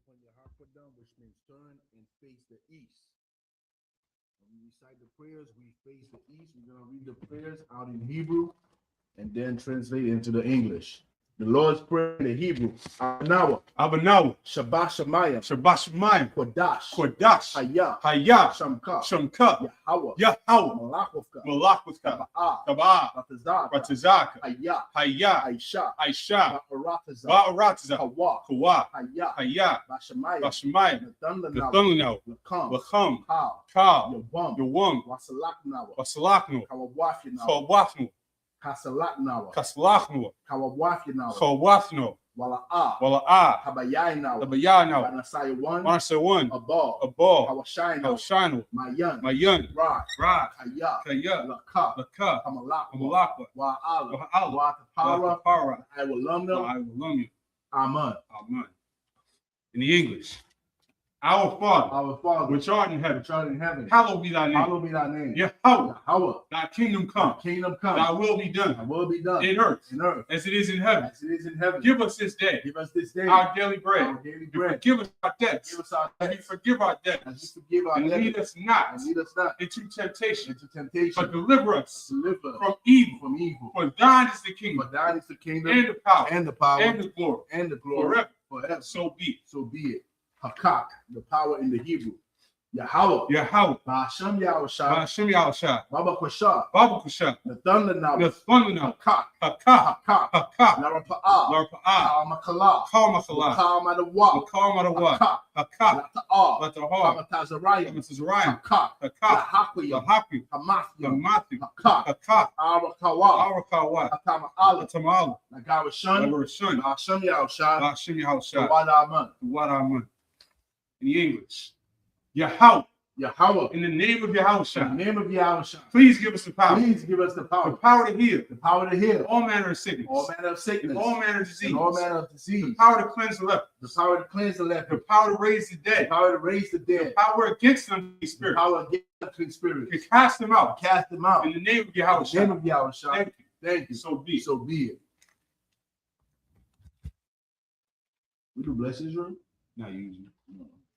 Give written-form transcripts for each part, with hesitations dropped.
upon your Hakwadam, which means turn and face the east. When we recite the prayers, we face the east. We're going to read the prayers out in Hebrew and then translate it into the English. The Lord's Prayer in the Hebrew. Abanawa. Abanawa. Shabbat Shemayim. Shabbat Shemayim. Kodash. Kodash. Hayah. Hayah. Shamka. Shamka. Yahweh. Yahweh. Malakwafka. Malakwafka. Taba'ah. Taba'ah. Ratazaka. Ratazaka. Hayah. Hayah. Aisha. Aisha. Ba'arataza. Ba'arataza. Kawa. Kawa. Hayah. Hayah. Bashemayim. Bashemayim. Nathunlanawa. Nathunlanawa. Lakam. Lakam. Kal. Kal. Yawam. Yawam. Wasalaknawa. Wasalaknawa. Kawawafyanawa. Kawawafnawa. Kasalaknawa. Kasalaknawa. Kawawafyanawa. Kawawafnawa. Wala'ah. Wala'ah. Habayaynawa. Tabayanawa. Banasaya one. Manasa one. Abal. Abal. Kawashaynawa. Kawashanawa. Mayan. Mayan. Raj. Raj. Kaya. Kaya. Laka. Laka. Kamalakwa. Kamalakwa. Wa'ala. Wa'ala. Wa'atapara. Wa'atapara. I will love them. I will love you. Amen. Amen. In the English. Our Father, which art in heaven, hallowed be thy name. Hallowed be thy name. Yahweh, thy kingdom come. Kingdom come. Thy will be done. Thy will be done. In earth. As it is in heaven. As it is in heaven. Give us this day. Give us this day. Our daily bread. Our daily bread. Forgive us our debts. Give us our As debts. we forgive our As debts. we forgive our And debtors. lead us not And lead us not into temptation. into temptation. But deliver us Deliver us from evil. from evil. For thine is the kingdom. For thine is the kingdom And the power. and the power And the glory. and the glory Forever. forever. So be it. So be it. Hakak, the power in the Hebrew. Yahweh. Yahweh. Ba'ashem Yahushua. Hashem Yahushua. Baba Kwasha. Baba Kusha. Nathunlanawa. Nathunlanawa. Hakak. Hakah. Hakak. Hakah. Larapa'ah. Larpa'ah. Kalmakala. Kalmakala. Kalmadawa. Kalmadawa. Hakak. Hakah. Lata'ah. Latahar. Kamatazariah. Mrs. Hakak. Hakah. Lahakuya. Lahaku. Hamathya. Matthew. Hakak. Hakah. Arakawa. Arakawa. Hatama'ala. Tamala. Nagawashan. Lagarashun. Ba'ashem Yahushua. Hashem Yahushua. Wadaman. What I'm in the English. Yahweh. Yahweh. In the name of In the Yahushua. name of Yahushua. Please give us the power. Please give us the The power. power to heal. The power to heal. All manner of sickness. All manner of sickness. And all manner of disease. And all manner of disease. The power to cleanse the leper. The power to cleanse the leper. The power to raise the The dead. power to raise the The dead. power against the unclean The spirit. power against unclean spirits. To cast them out. Cast them out. In the name of In the name Yahushua. of Yahushua. Thank you. Thank you. So be it. So be it. We do bless Israel. Not usually.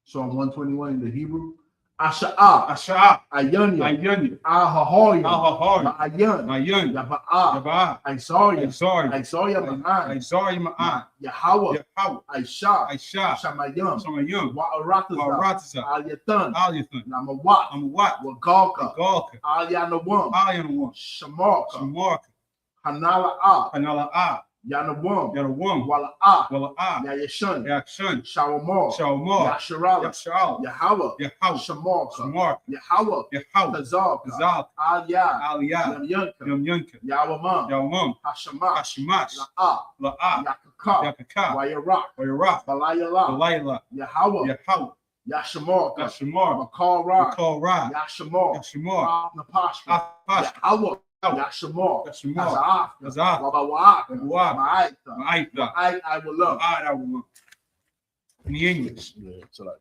Psalm 121 in the Hebrew. Asha'ah. Asha'ah. Ayanya. Ayanya. Ahahoya. Ahahar. Ayan. Ayanya. Yaba'ah. Yabah. Aisaria. Isari. Aisaria Ma'an. Isari Ma'an. Yahweh. Yahweh. Aisha. Aisha. Shamayam. Samayum. Wa'arataza. Warataza. Alyatan. Aliyathan. Namawat. Amawat. Wagalka. Galka. Alyanawam. Aliyanawam. Shamarka. Shamarka. Hanala'ah. Hanala'ah. Yanawam. Yanawam. Wala'ah. Wala'ah. Yayashan. Yakshan. Shawamar. Shawamar. Yasharala. Yashal. Yahweh. Yahweh. Shamarka. Shamarka. Yahweh. Yahweh. Tazalka. Kazal. Aliyah. Aliyah. Yamyanka. Yamyanka. Yawamam. Yawamam. Hashamash. Hashimash. La'ah. La'ah. Yakaka. Yakaka. Wayarak. Wayarach. Balayala. Balayla. Yahweh. Yahweh. Yashamarka. Yashamar. Makal Ra. Makal Ra. Yashamar. Yashamar. Napashka. Apash. Yahweh. Yashamar. Yashamar. Kaza'af. Kaza'af. Wabawa'aka. Wabawa'aka. Ma'aita. Ma'aita. I will love. I will. In the English. Yeah, so like,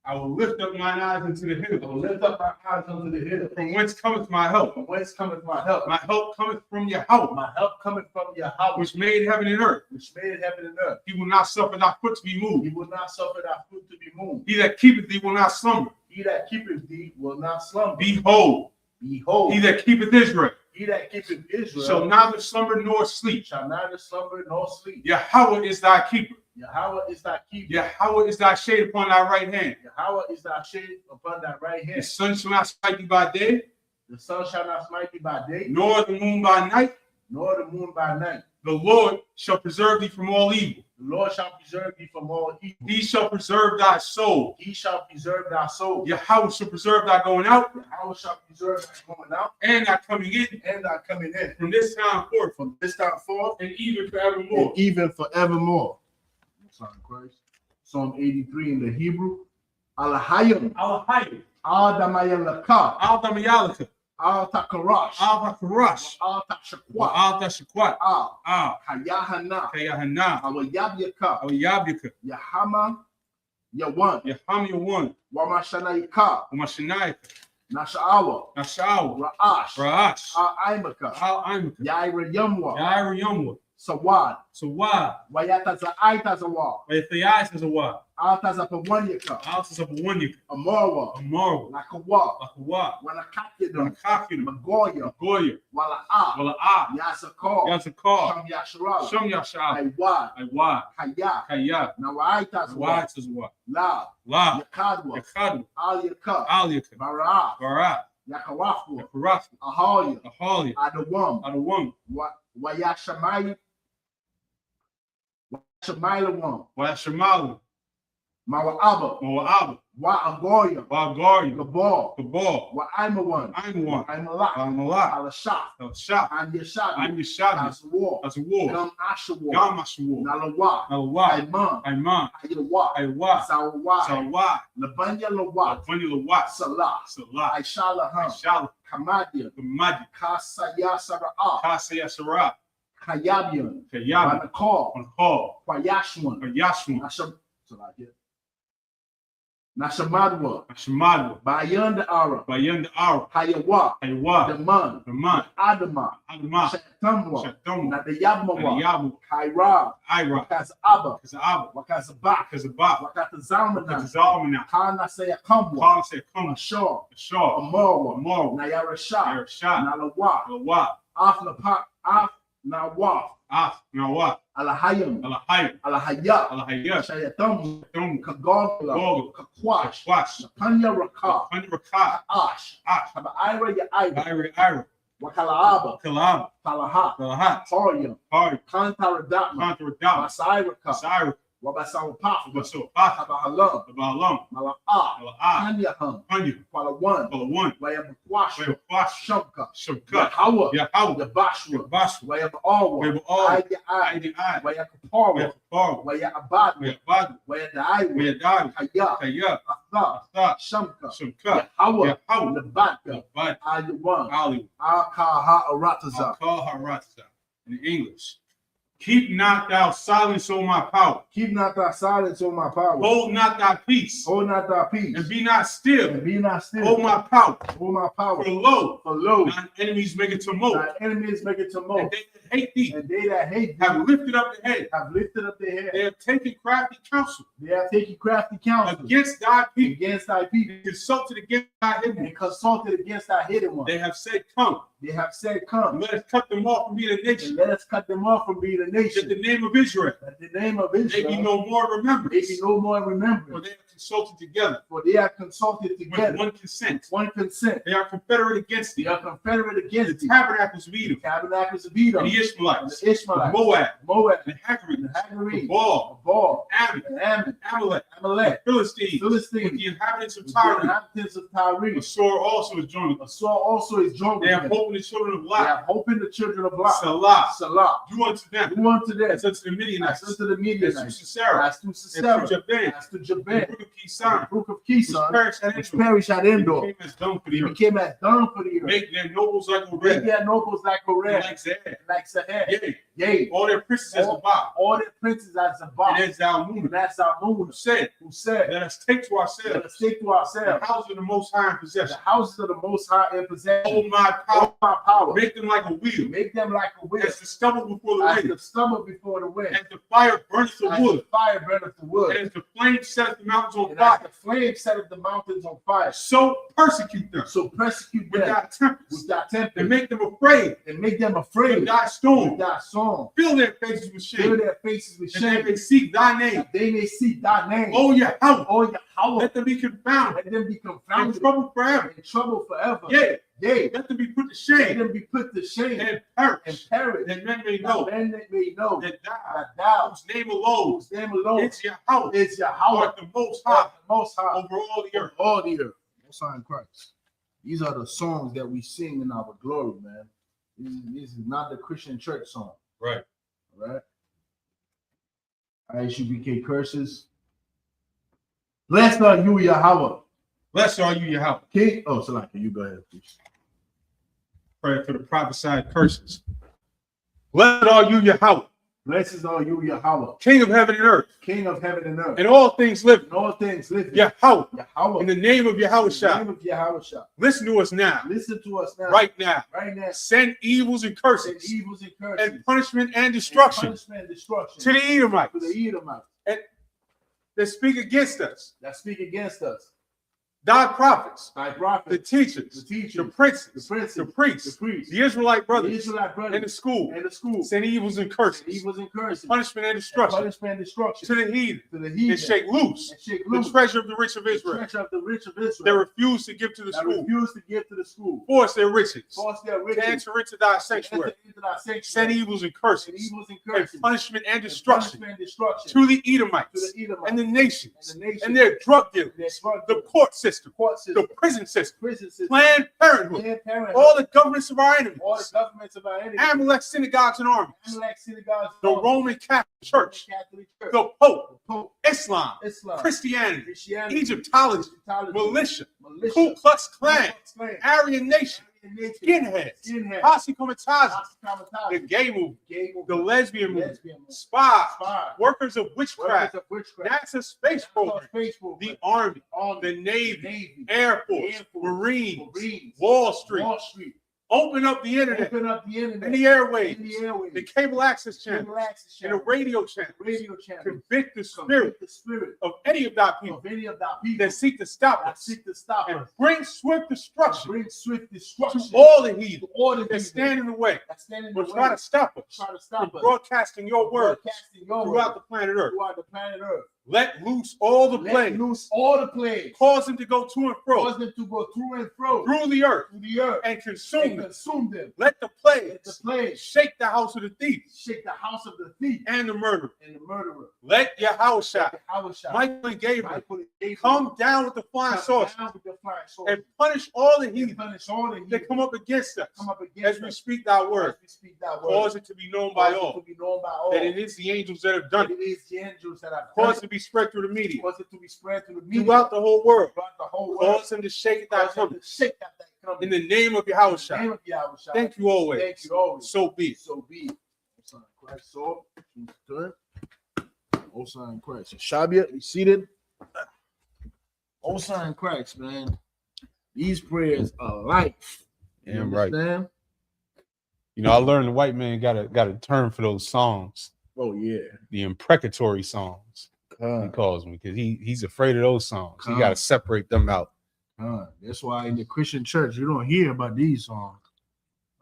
I will lift up mine eyes into the I will hills. lift up my eyes unto the hill. From whence cometh my help? From whence cometh my help? My help cometh from Yahweh, My help cometh from Yahweh, which made heaven and earth. which made heaven and earth. He will not suffer thy foot to be He moved. will not suffer thy foot to be moved. He that keepeth thee will not slumber. He that keepeth thee will not slumber. Behold, Behold, he that keepeth Israel he that keepeth Israel shall neither slumber nor sleep. shall neither slumber nor sleep. Yahweh is thy keeper. Yahweh is thy keeper. Yahweh is thy shade upon thy right hand. Yahweh is thy shade upon thy right The hand. sun shall not smite thee by day, The sun shall not smite thee by day, nor the moon by night. nor the moon by night. The Lord shall preserve thee from all evil. The Lord shall preserve thee from all evil. He shall preserve thy soul. He shall preserve thy soul. Yahweh shall preserve thy going out Yahweh shall preserve thy going out and thy coming in and thy coming in from this time forth from this time forth and even forevermore. and even forevermore. Christ. Psalm 83 in the Hebrew. Alahayim. Al-Hayy, Al-Damayalaka. Al-Damayalaka, Al-Takarash. Al-Hakarash, Al-Tashakwa. Al-Tashakwat, Al. Al, Hayahana. Kayahana, Al-Yabyaka. Al-Yabyaka, Yahama. Yawan. Yaham Yawan, Wamashanayika. Umashanayaka, Nasha'awa. Nashaw, Ra'ash. Ra'ash, Al-Aimaka. Al-Imaka, Yaira Yamwa. Yair Yomwa, Sawad. Sawad. Wayataza Aitazawa. Wayathayasazawa. Altaza Pawanyaka. Altas of Wanyaka. Amorwa. Amaro. Lakawa. Akawa. Wanakakidum. Wanakakidum. Magoya. Goya. Wala'a. Wala'a. Yasakar. Yazakar. Sham Yasharala. Sham Yashal. Aiwad. Aiwad. Kaya. Kaya. Nawaitazawa. Wayatazawa. La. La. Yakadwa. Yakadu. Aliyaka. Aliyaka. Bara. Bara. Yakawafwa. Yakarafu. Ahalia. Ahalia. Adawam. Adawam. Wayashamai. Wayashamailawan. Wayashamalu. Mawa'aba. Moab. Wa'agoya. Wagaria. Gabal. Kabal. Wa'aimawan. I'm one. Aimalak. Malak. Alashah. Shah. I'm Yashad. I'm Yashadi. As war. As a war. Gam Ashawa. Gamashawa. Nalawa. Nawa. Aiman. Aiman. Ayawa. Aiwa. Sawa. Sawa. Labanya Lawa. Funny Lawat. Salah. Salah. Aishalahan. Shala. Kamadia. Kamadi. Kasaya Sara'ah. Kasaya Sarah. Kayabian. Kayab. Banakar. On call. Kwayashwan. Yashwan. Nashamadwa. Shamadwa. Bayan the Ara. Bayan the Ara. Hayawa. Aywa. Daman. Daman. Adama. Adama. Shatamwa. Shatam. Nadayabmawa. Yabu. Kaira. Ira. Wakazaba. Kazaba. Wakazabak. Kazaba. Wakatazamana. Kazalmana. Kana say Kamwa. Khan said, come. Shaw. Shaw. Amorwa. Amor. Nayarasha. Yarasha. Nalawa. Lawa. Afnapak. Afnawa. Ah. Nawa. Alahayam. Alahayim. Alahaya. Alahayah. Shayatam. Dum. Kagogla. Gogla. Kakwash. Wash. Panya Raka. Hundred Ash. Ash. Haba Ira ya Ira. Ira. Wakalaaba. Kalab. Talaha. Talahat. Horyam. Hard. Kantaradama. Contra Dam. Masairaka. Cyrus. Wabasawapafa. Baso. Ah. Haba Halam. The Balam. Mala'a. Malaa. Panyaham. Panyu. Kwalawan. Balawan. Wayabakwash. Web Wash. Shamka. Shabka. Yahawa. Yahawa. Yabashwa. Bashu. Wayabawa. Web all. Aya Aya. Idi I. Wayakapara. Web Paul. Wayabad. Web Badu. Wayadaiwa. Web Dadu. Kaya. Kaya. Atha. Asa. Shamka. Shabka. Yahawa. Yahawa. Nabaka. Bad. Ayawan. Ali. Akaha Arataza. Call Haratza. In English. Keep not thou silence, O my power. Keep not thy silence, O my power. Hold not thy peace. Hold not thy peace. And be not still. And be not still. O my power. O my power. For lo, For lo, thine enemies make it to mold. thy enemies make it to And mold. they that hate thee And they that hate thee have lifted up the head. have lifted up their They head. have taken crafty counsel They have taken crafty counsel against thy people. against thy people. And consulted against thy hidden. And consulted against thy hidden one. They have said, come, They have said, and come, let us cut them off from being a and nation. let us cut them off from being a That nation. the name of Israel That the name of may be Israel no more may remembrance. be no more For remembrance. they have consulted together For they have consulted with together one consent. one consent. They are confederate against They thee. are confederate The against thee. tabernacles of The Edom, tabernacles of and Edom, the and Ishmaelites, the the Ishmaelites, Moab, Moab, the Hagarites, and the Hagarites, Baal, Baal, Ammon, and Ammon, Amalek, Amalek, the Philistines, with Philistines, the inhabitants of the Tyre. inhabitants of The Tyre. sword also is joined with us. Saul also is joined They with have them. hope in the children of They Lot. have hope in the children of Lot. Salah, Salah. do unto them Do unto them as unto the as Midianites, unto the as to Midianites, Sisera, as to and to Sisera, Jabin, as to the Jabin, brook of the Kison, brook of which Kison, perished at which Endor. perished at They Endor. became as dung for the They earth. became as dung for the earth. Make their nobles like a Make red, their nobles like and Korea, like Zed. like Sahel. Yea, Yea, all their princes as the Baal. all their princes as And Zabah. as Zalmunna, And that's our who moon said, who said, let us take to let ourselves us take to the ourselves houses of the Most High in the possession. houses of the Most High in possession. Oh, my power, All our power. make them like a wheel, Make them like a wheel, as the stubble before the as wind, the stubble before the wind, as the fire burneth the as the wood, fire burneth the and wood, as the flame setteth the mountains on and as fire. the flame set the mountains on fire. So persecute them So persecute with them thy tempest, with thy and temper make them afraid and make them with afraid thy with storm. thy song. Fill their faces with Fill shame, their faces with and they shame, may seek thy name. that they may seek thy name. Oh, yeah, how? Oh, Yahweh, Let them be confounded let them be and confounded troubled forever. in trouble forever. Yea, Yea, let them be put to let shame them be put to shame and and perish, perish. that men may That know men may know that thou, that thou, whose name alone whose name alone is Yahweh, is Yahweh, art the most high the Most High, over all the of earth. all the earth. Most High in Christ. These are the songs that we sing in our glory, man. This is not the Christian church song. Right. All right. Isupk curses. Blessed are you, Yahweh. Blessed are you, Yahweh. King. Oh, Salaki, you go ahead, please. Prayer for the prophesied curses. Blessed are you, Yahweh. Blessed are you, Yahweh, King of heaven and earth, King of heaven and earth, and all things living. and all things living. Yahweh, Yahweh, in the name of Yahweh in the Shah, name of Yahweh Shah. listen to us now, Listen to us now, right now. right now. Send evils and And curses evils and curses, and punishment and and destruction punishment and destruction to the Edomites to the Edomites that speak against us, that speak against us. thy prophets, Thy the prophets, teachers, the teachers, the princes, the princes, the priests, the priests, the Israelite the brothers, Israelite brothers, and the school. and the school. Send evils and And curses, evils and curses, punishment and and destruction punishment and destruction to the heathen, to the and heathen, shake loose and shake the loose treasure of the rich of the Israel treasure of the rich of that Israel refuse to give to the that school. refuse to give to the school. Force their riches Force their to riches enter into thy to sanctuary. enter into thy Send sanctuary. evils and And curses evils and and curses, punishment and and destruction punishment and destruction to the to Edomites the Edomites and the nations and the nations and their drug and their dealers, drug the dealers, court system, court the system, prison system, prison system, Planned Parenthood, Planned Parenthood, all the governments of our enemies, all the governments of our enemies, Amalek synagogues and armies, Amalek synagogues, the Roman Catholic Church, Catholic Church, the Pope, the Pope, Islam, Islam, Christianity, Christianity, Egyptology, Egyptology, militia, militia, Ku Klux Klan, Ku Klux Klan, Aryan Nation, Aryan Nation, skinheads, skinheads, posse comitatus, Nazi the comitatus, gay movement, gay the movement, lesbian movement, lesbian movement, spies, spies, workers of workers witchcraft, of witchcraft, NASA space program, space program, the Army, Army, the Navy, Navy, Air Force, Air Force, Marines, Marines, Wall Street. Wall Street. Open up the internet Open up the internet, and the airwaves, and the airwaves, the cable access channel, cable access and the channel, radio channel. radio channel, Convict the spirit convict the spirit of any of thy people of any of thy people that seek to stop that us seek to stop and us, bring swift destruction bring swift to destruction all the heathen to all the that people stand in the way that stand in the or try way, to stop us try to from stop us broadcasting your words broadcasting your throughout word the planet Earth. throughout the planet Earth. Let loose all the Let plagues. loose all the plagues. Cause them to go to and fro Cause them to go through and fro through the earth through the earth and and consume them. consume them. Let the Let the plagues plagues shake the house of the thief shake the house of the thief and the murderer. and the murderer. Let Yahushua, Yahushua, Michael and Gabriel Michael and Gabriel, come down with the flying come saucers down with the flying sword and punish all the and heathen punish all the that heathen come up against us come up as against we us speak thy as word. we speak that Cause word. it to be known by Cause it all to be known by all that it is the angels that have done that it. it is the angels that have done Cause it it. to be spread through the media Cause it to be spread to the media throughout the whole world. throughout the whole world. Cause them to shake thy Cause them coming to shake that thing coming. in the name of In the Yahushua. name of Yahushua. Thank you always. Thank you always. So be it. So be it. Son of Christ, so turn. O sign Christ. Shabbat, you seated. O sign Christ, man. These prayers are life. You Damn right. understand? You know, I learned the white man got a term for those songs, Oh yeah. the imprecatory songs. He calls me because he's afraid of those songs. He got to separate them out. That's why in the Christian church you don't hear about these songs.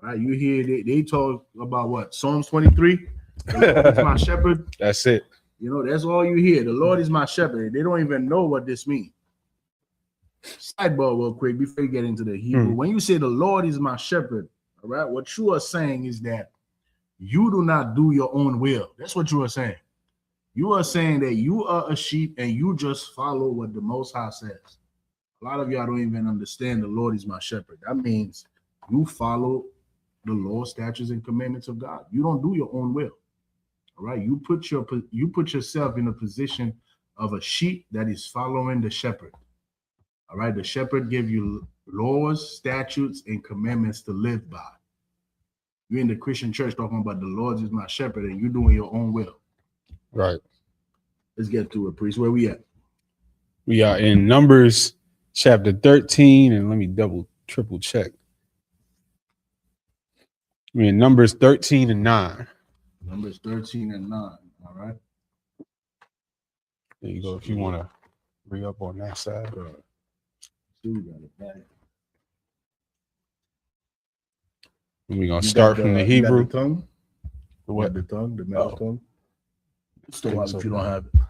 Right? You hear they talk about what? Psalms 23. The Lord is my shepherd. That's it. You know, that's all you hear. The Lord is my shepherd. They don't even know what this means. Sidebar real quick before you get into the Hebrew. When you say the Lord is my shepherd, all right, what you are saying is that you do not do your own will. That's what you are saying. You are saying that you are a sheep and you just follow what the Most High says. A lot of y'all don't even understand the Lord is my shepherd. That means you follow the law, statutes, and commandments of God. You don't do your own will. All right. You put yourself in a position of a sheep that is following the shepherd. All right. The shepherd give you laws, statutes, and commandments to live by. You're in the Christian church talking about the Lord is my shepherd, and you're doing your own will. Right. Let's get to it, priest. Where we at? We are in Numbers chapter 13, and let me triple check. We're in Numbers 13 and 9. Numbers 13 and 9. All right. There you go. If you want to bring up on that side. Still got it back. We're going to start from the Hebrew. You got the tongue? The what? The tongue, the mouth tongue. Still out if you don't have it.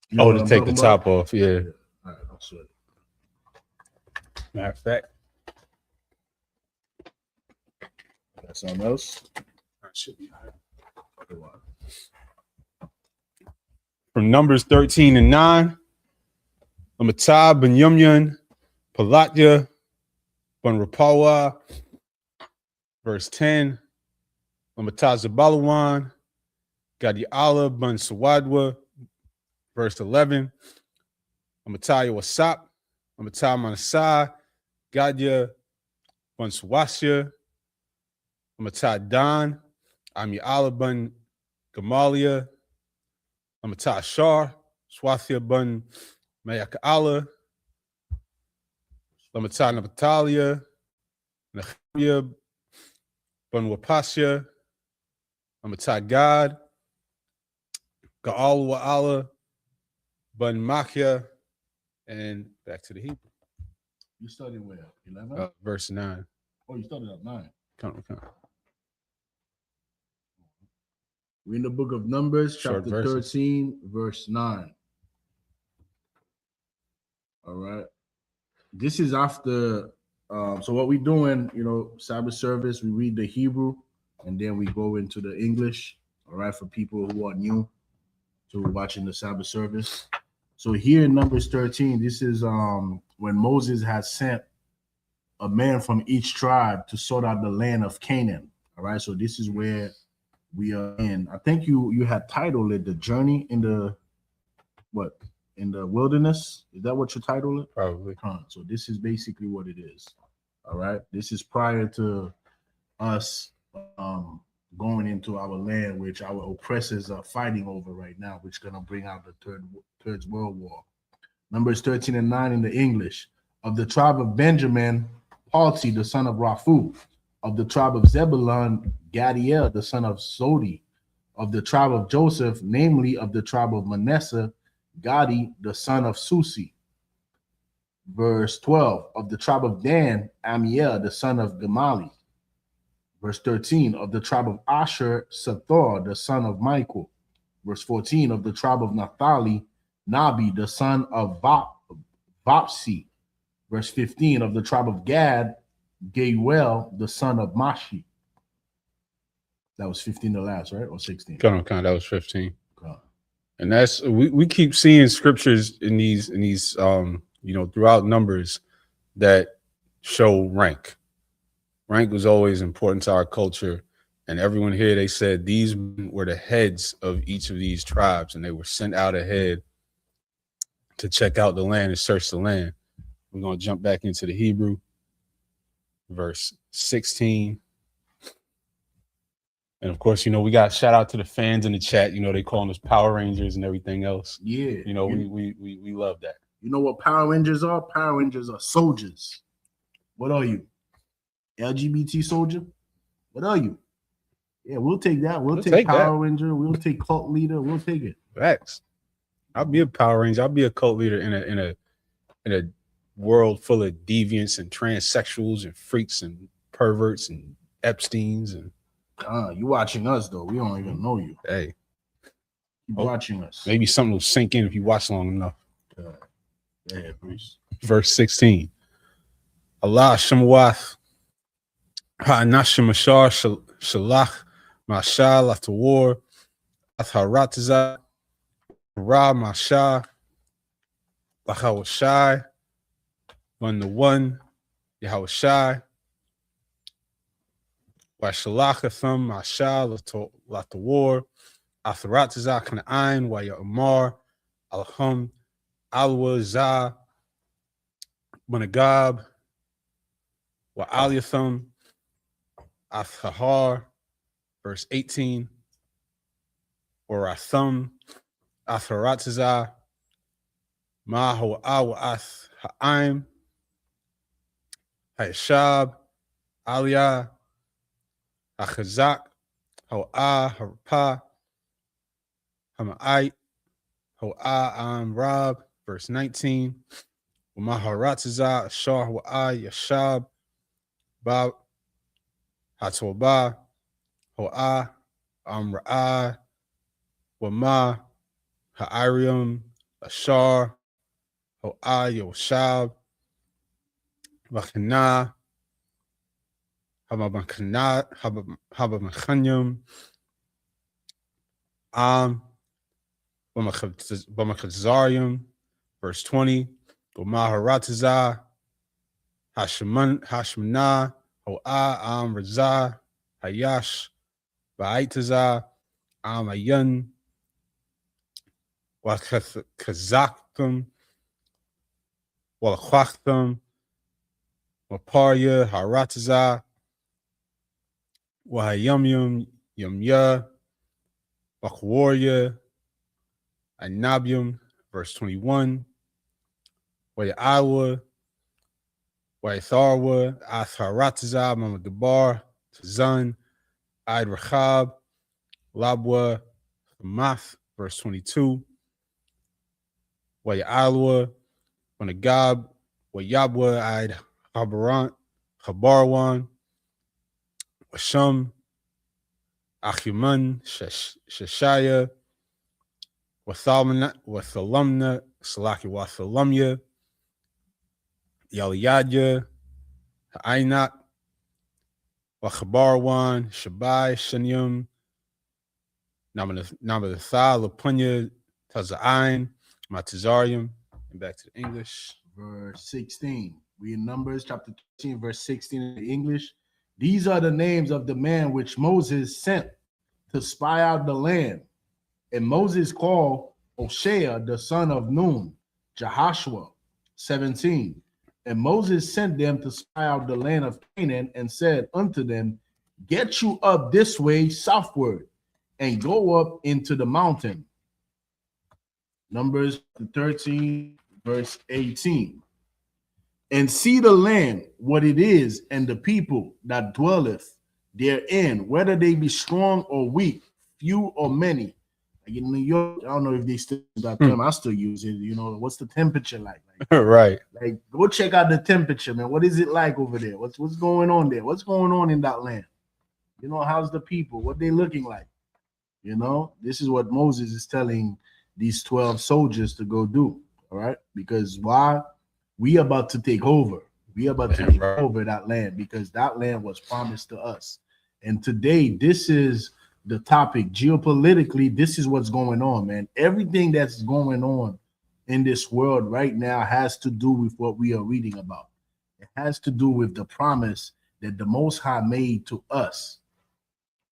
You know Oh, what to I'm take the talking top about? off. Yeah. All right, I'll sweat it. Matter of fact. Got something else? That should be all right. Otherwise. From Numbers 13 and 9. Amatah ben Yumyun, Palatya ben Rapawa, verse 10. Amatah Zabalawan, Gadiala ben Sawadwa, verse 11. Amatah Wasap, Amatah Manasah, Gadya ben Swasya, Amatah Dan, Ami'ala bun Gamalia, Lamata Ashar, Swathia bun Mayaka'ala, Lamata Nabatalia, Nehemiah bun Wapasya, Lamata Gad, Ga'al Wa'ala bun Makia, and back to the Hebrew. You studied where? 11? Verse 9. Oh, you started at 9. Count. We're in the book of Numbers, Short chapter verses. 13, verse 9. All right. This is after, so what we're doing, Sabbath service, we read the Hebrew, and then we go into the English, all right, for people who are new to watching the Sabbath service. So here in Numbers 13, this is when Moses has sent a man from each tribe to sort out the land of Canaan. All right, so this is where we are in. I think you had titled it "The Journey in the Wilderness." Is that what you titled it? Probably. So this is basically what it is. All right, this is prior to us going into our land, which our oppressors are fighting over right now, which is gonna bring out the third world war. Numbers 13 and 9 in the English. Of the tribe of Benjamin, Palti, the son of Raphu. Of the tribe of Zebulun, Gadiel, the son of Sodi. Of the tribe of Joseph, namely of the tribe of Manasseh, Gadi, the son of Susi. Verse 12. Of the tribe of Dan, Amiel, the son of Gamali. Verse 13. Of the tribe of Asher, Sathor, the son of Michael. Verse 14. Of the tribe of Naphtali, Nabi, the son of Vopsi. Verse 15. Of the tribe of Gad, Geuel, the son of Mashi. That was 15 the last, right? Or 16? Count. That was 15. And that's we keep seeing scriptures in these throughout Numbers that show rank. Rank was always important to our culture. And everyone here, they said these were the heads of each of these tribes, and they were sent out ahead to check out the land and search the land. We're going to jump back into the Hebrew, verse 16. And of course, we got shout out to the fans in the chat. They calling us Power Rangers and everything else. Yeah. We love that. You know what Power Rangers are? Power Rangers are soldiers. What are you? LGBT soldier? What are you? Yeah, we'll take that. We'll take Power Ranger. We'll take cult leader. We'll take it. Facts. I'll be a Power Ranger. I'll be a cult leader in a world full of deviants and transsexuals and freaks and perverts and Epsteins and. You watching us though? We don't even know you. Hey, keep watching us. Maybe something will sink in if you watch long enough. Yeah, please. Verse 16. Allah Shemwath Ha'anashim Ashar Shalach Mashal after war Atharatiza Ra Mashah Lachawashai 1-1 Yahawashai Washalakatham Mashal Latawar Atharatiza Kana'ain Wayamar Alham Alwazah Managab wa Aliatham Athahar, verse 18, or Atham Atharatazah Ma Ho'a wa Ath Ha'aim Hayashab Aliyah Achazak Ho'a Harpa Hama'ait Ho'a Am Rab, verse 19. Maharatazah Shah Wa'a Yashab Bab Hatoba Ho'a Amra'a Wama Ha'arium Ashar Ho'a Yoshab Vachana Habamachanyum Am Bamachazarium, verse 20. Maharatazah Hashmana Ho'a Am Razah Hayash Ba'itazah Am Ayan Wakazaktham Walachtham Waparya Haratazah Wahayumyum Yumya, Bakwarya, Anabium, verse 21, Wayaiwa, Wayatharwa, Atharatazab, Mamadabar, Tazan, Id Rachab, Labwa, Math, verse 22, Wayalwa, Wanagab, Wayabwa, Id Habarwan, Washam, Achiman, Sheshaya, Wathalumna, Salaki Wathalumya, Yaliyadya, Ainat, Wachabarwan, Shabai, Shanyum, Namadatha, Lapunya, Taza'ain, Matazarium, and back to the English. Verse 16. We in Numbers chapter 13, verse 16 in the English. These are the names of the man which Moses sent to spy out the land. And Moses called Oshea, the son of Nun, Jehoshua, 17. And Moses sent them to spy out the land of Canaan and said unto them, get you up this way southward and go up into the mountain. Numbers 13, verse 18. And see the land, what it is, and the people that dwelleth therein, whether they be strong or weak, few or many. Like in New York, I don't know if they still use that term. I still use it. You know, what's the temperature like? Right. Like, go check out the temperature, man. What is it like over there? What's going on there? What's going on in that land? You know, how's the people? What they looking like? You know, this is what Moses is telling these 12 soldiers to go do. All right, because why? We about to take over. We about to take over that land because that land was promised to us. And today, this is the topic. Geopolitically, this is what's going on, man. Everything that's going on in this world right now has to do with what we are reading about. It has to do with the promise that the Most High made to us,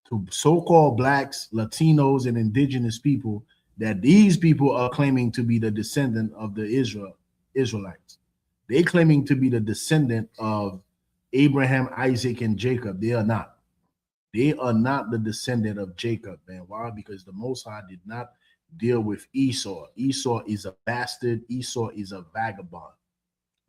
to so-called blacks, Latinos, and indigenous people, that these people are claiming to be the descendant of the Israelites. They claiming to be the descendant of Abraham, Isaac, and Jacob. They are not. They are not the descendant of Jacob, man. Why? Because the Most High did not deal with Esau. Esau is a bastard. Esau is a vagabond.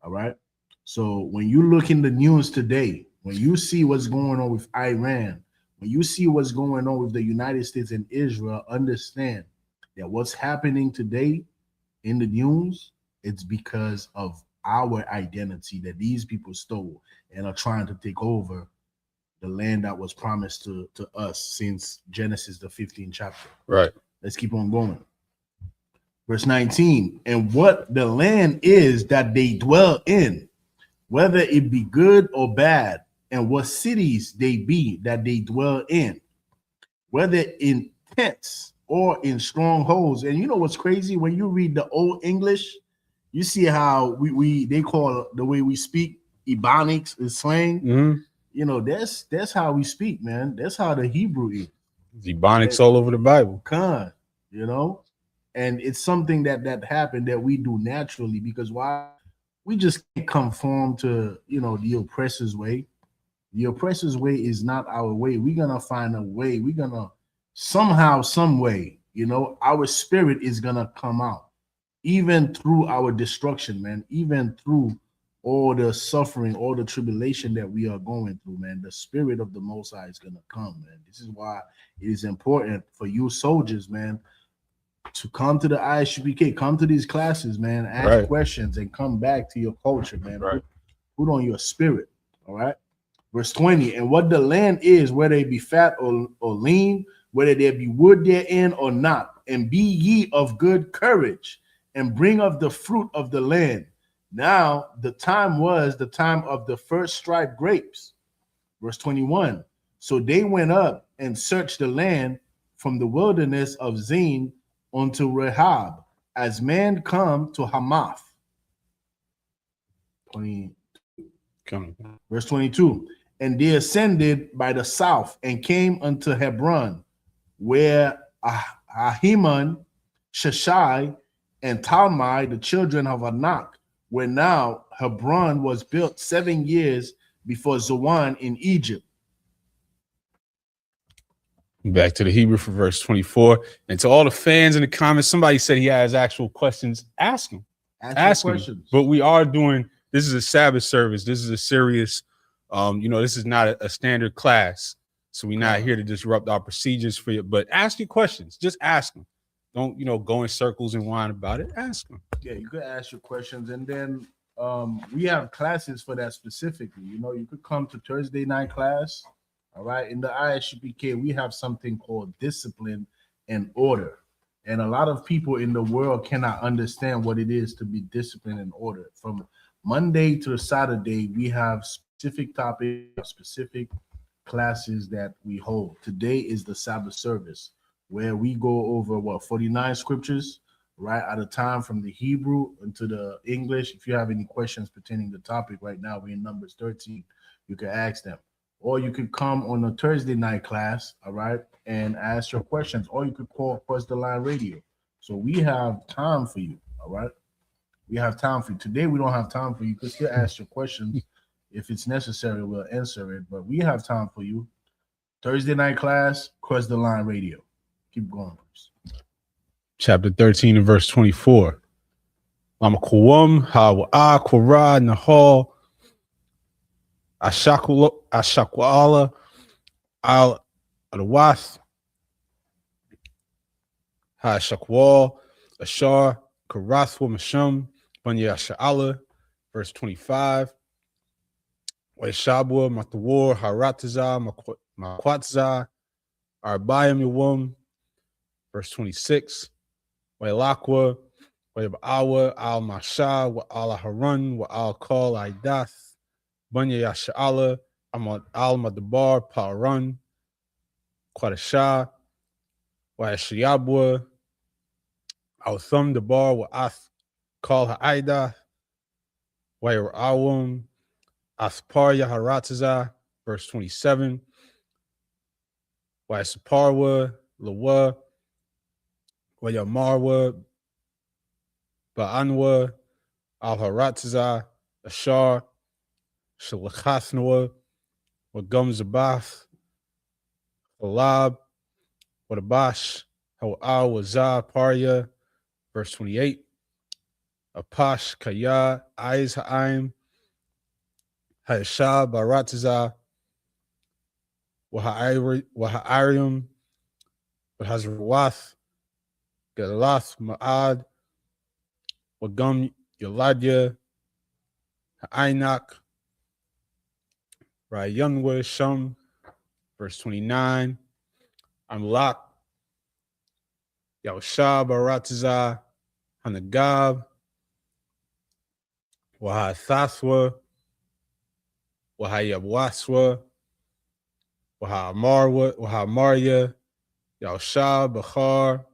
All right? So when you look in the news today, when you see what's going on with Iran, when you see what's going on with the United States and Israel, understand that what's happening today in the news, it's because of our identity that these people stole and are trying to take over the land that was promised to us since Genesis, the 15th chapter. Right. Let's keep on going. Verse 19, and what the land is that they dwell in, whether it be good or bad, and what cities they be that they dwell in, whether in tents or in strongholds. And you know what's crazy? When you read the Old English, you see how they call the way we speak Ebonics is slang. Mm-hmm. You know, that's how we speak, man. That's how the Hebrew is. Ebonics all over the Bible. You know, and it's something that happened that we do naturally because why? We just can't conform to, you know, the oppressor's way. The oppressor's way is not our way. We're gonna find a way. We're gonna somehow, some way, you know, our spirit is gonna come out. Even through our destruction, man, even through all the suffering, all the tribulation that we are going through, man, the spirit of the Most High is going to come, man. This is why it is important for you soldiers, man, to come to the ISUPK, come to these classes, man, ask questions and come back to your culture, man. Put on your spirit, all right? Verse 20, and what the land is, whether it be fat or lean, whether there be wood therein or not, and be ye of good courage, and bring of the fruit of the land. Now, the time was the time of the first striped grapes. Verse 21. So they went up and searched the land from the wilderness of Zin unto Rehob, as men come to Hamath. Verse 22. And they ascended by the south and came unto Hebron, where Ahiman, Sheshai, and Talmai, the children of Anak, where now Hebron was built 7 years before Zoan in Egypt. Back to the Hebrew for verse 24. And to all the fans in the comments, somebody said he has actual questions. Ask him. Ask him. Questions. But we are doing, this is a Sabbath service. This is a serious, this is not a standard class. So we're not here to disrupt our procedures for you. But ask your questions. Just ask them. Don't, go in circles and whine about it. Ask them. Yeah, you could ask your questions. And then we have classes for that specifically. You could come to Thursday night class. All right. In the ISUPK, we have something called discipline and order. And a lot of people in the world cannot understand what it is to be disciplined and order. From Monday to Saturday, we have specific topics, specific classes that we hold. Today is the Sabbath service, where we go over 49 scriptures, right, at a time, from the Hebrew into the English. If you have any questions pertaining to the topic right now, we're in Numbers 13. You can ask them. Or you could come on a Thursday night class, all right, and ask your questions. Or you could call Across the Line Radio. So we have time for you, all right? We have time for you. Today we don't have time for you. You can still ask your questions. If it's necessary, we'll answer it. But we have time for you. Thursday night class, Across the Line Radio. Keep going, please. Chapter 13 and verse 24. Lamakuwam, Hawa'a, Korah, Nahal, Ashakwala, Al Adawath, Hashakwal, Ashar, Karathwa Mashum, Banya Sha'ala, verse 25. Waishabwa, Matawar, Harataza, Makwatza, Arbayam Yawum, verse 26. Wailakwa, Waibawa, Al Masha, Wa Al Harun, Wa Al Kal Aidath, Banya Yasha'ala, Al Madabar, Parun, Quadasha, Waishayabwa, Al Thum Dabar, Wa Ath Kal Ha'aidath, Wairawum, Athparya Harataza, verse 27. Waisaparwa, Lawa, Wayamarwa, Ba'anwa, Al Harataza, Ashar, Shalachathnwa, Wagum Zabath, Halab, Wadabash, Hawa'al Wazah Parya, verse 28. Apash Kaya, Aiz Ha'aim, Hayashah Barataza, Waha'arium, Wahazrawath, Galath Ma'ad, Wagum Yaladya, Ha'ainak, Rayunwa Shum, verse 29. Amlak, Yahushah Barataza, Hanagab, Wahathathwa, Wahayabwaswa, Wahamarya, Yahushah Bachar,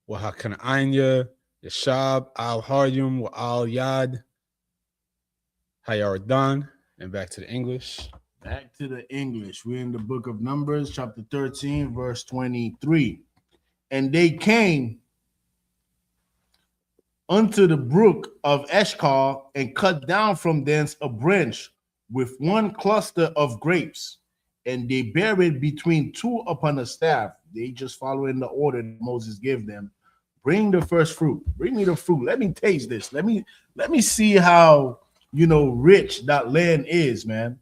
Wahakananya, Yashab, Al Haryum, Wa Al Yad, Hayardan, and back to the English. Back to the English. We're in the book of Numbers, chapter 13, verse 23. And they came unto the brook of Eshcol and cut down from thence a branch with one cluster of grapes, and they buried between two upon a staff. They just following the order that Moses gave them. Bring the first fruit. Bring me the fruit. Let me taste this. Let me see how rich that land is, man.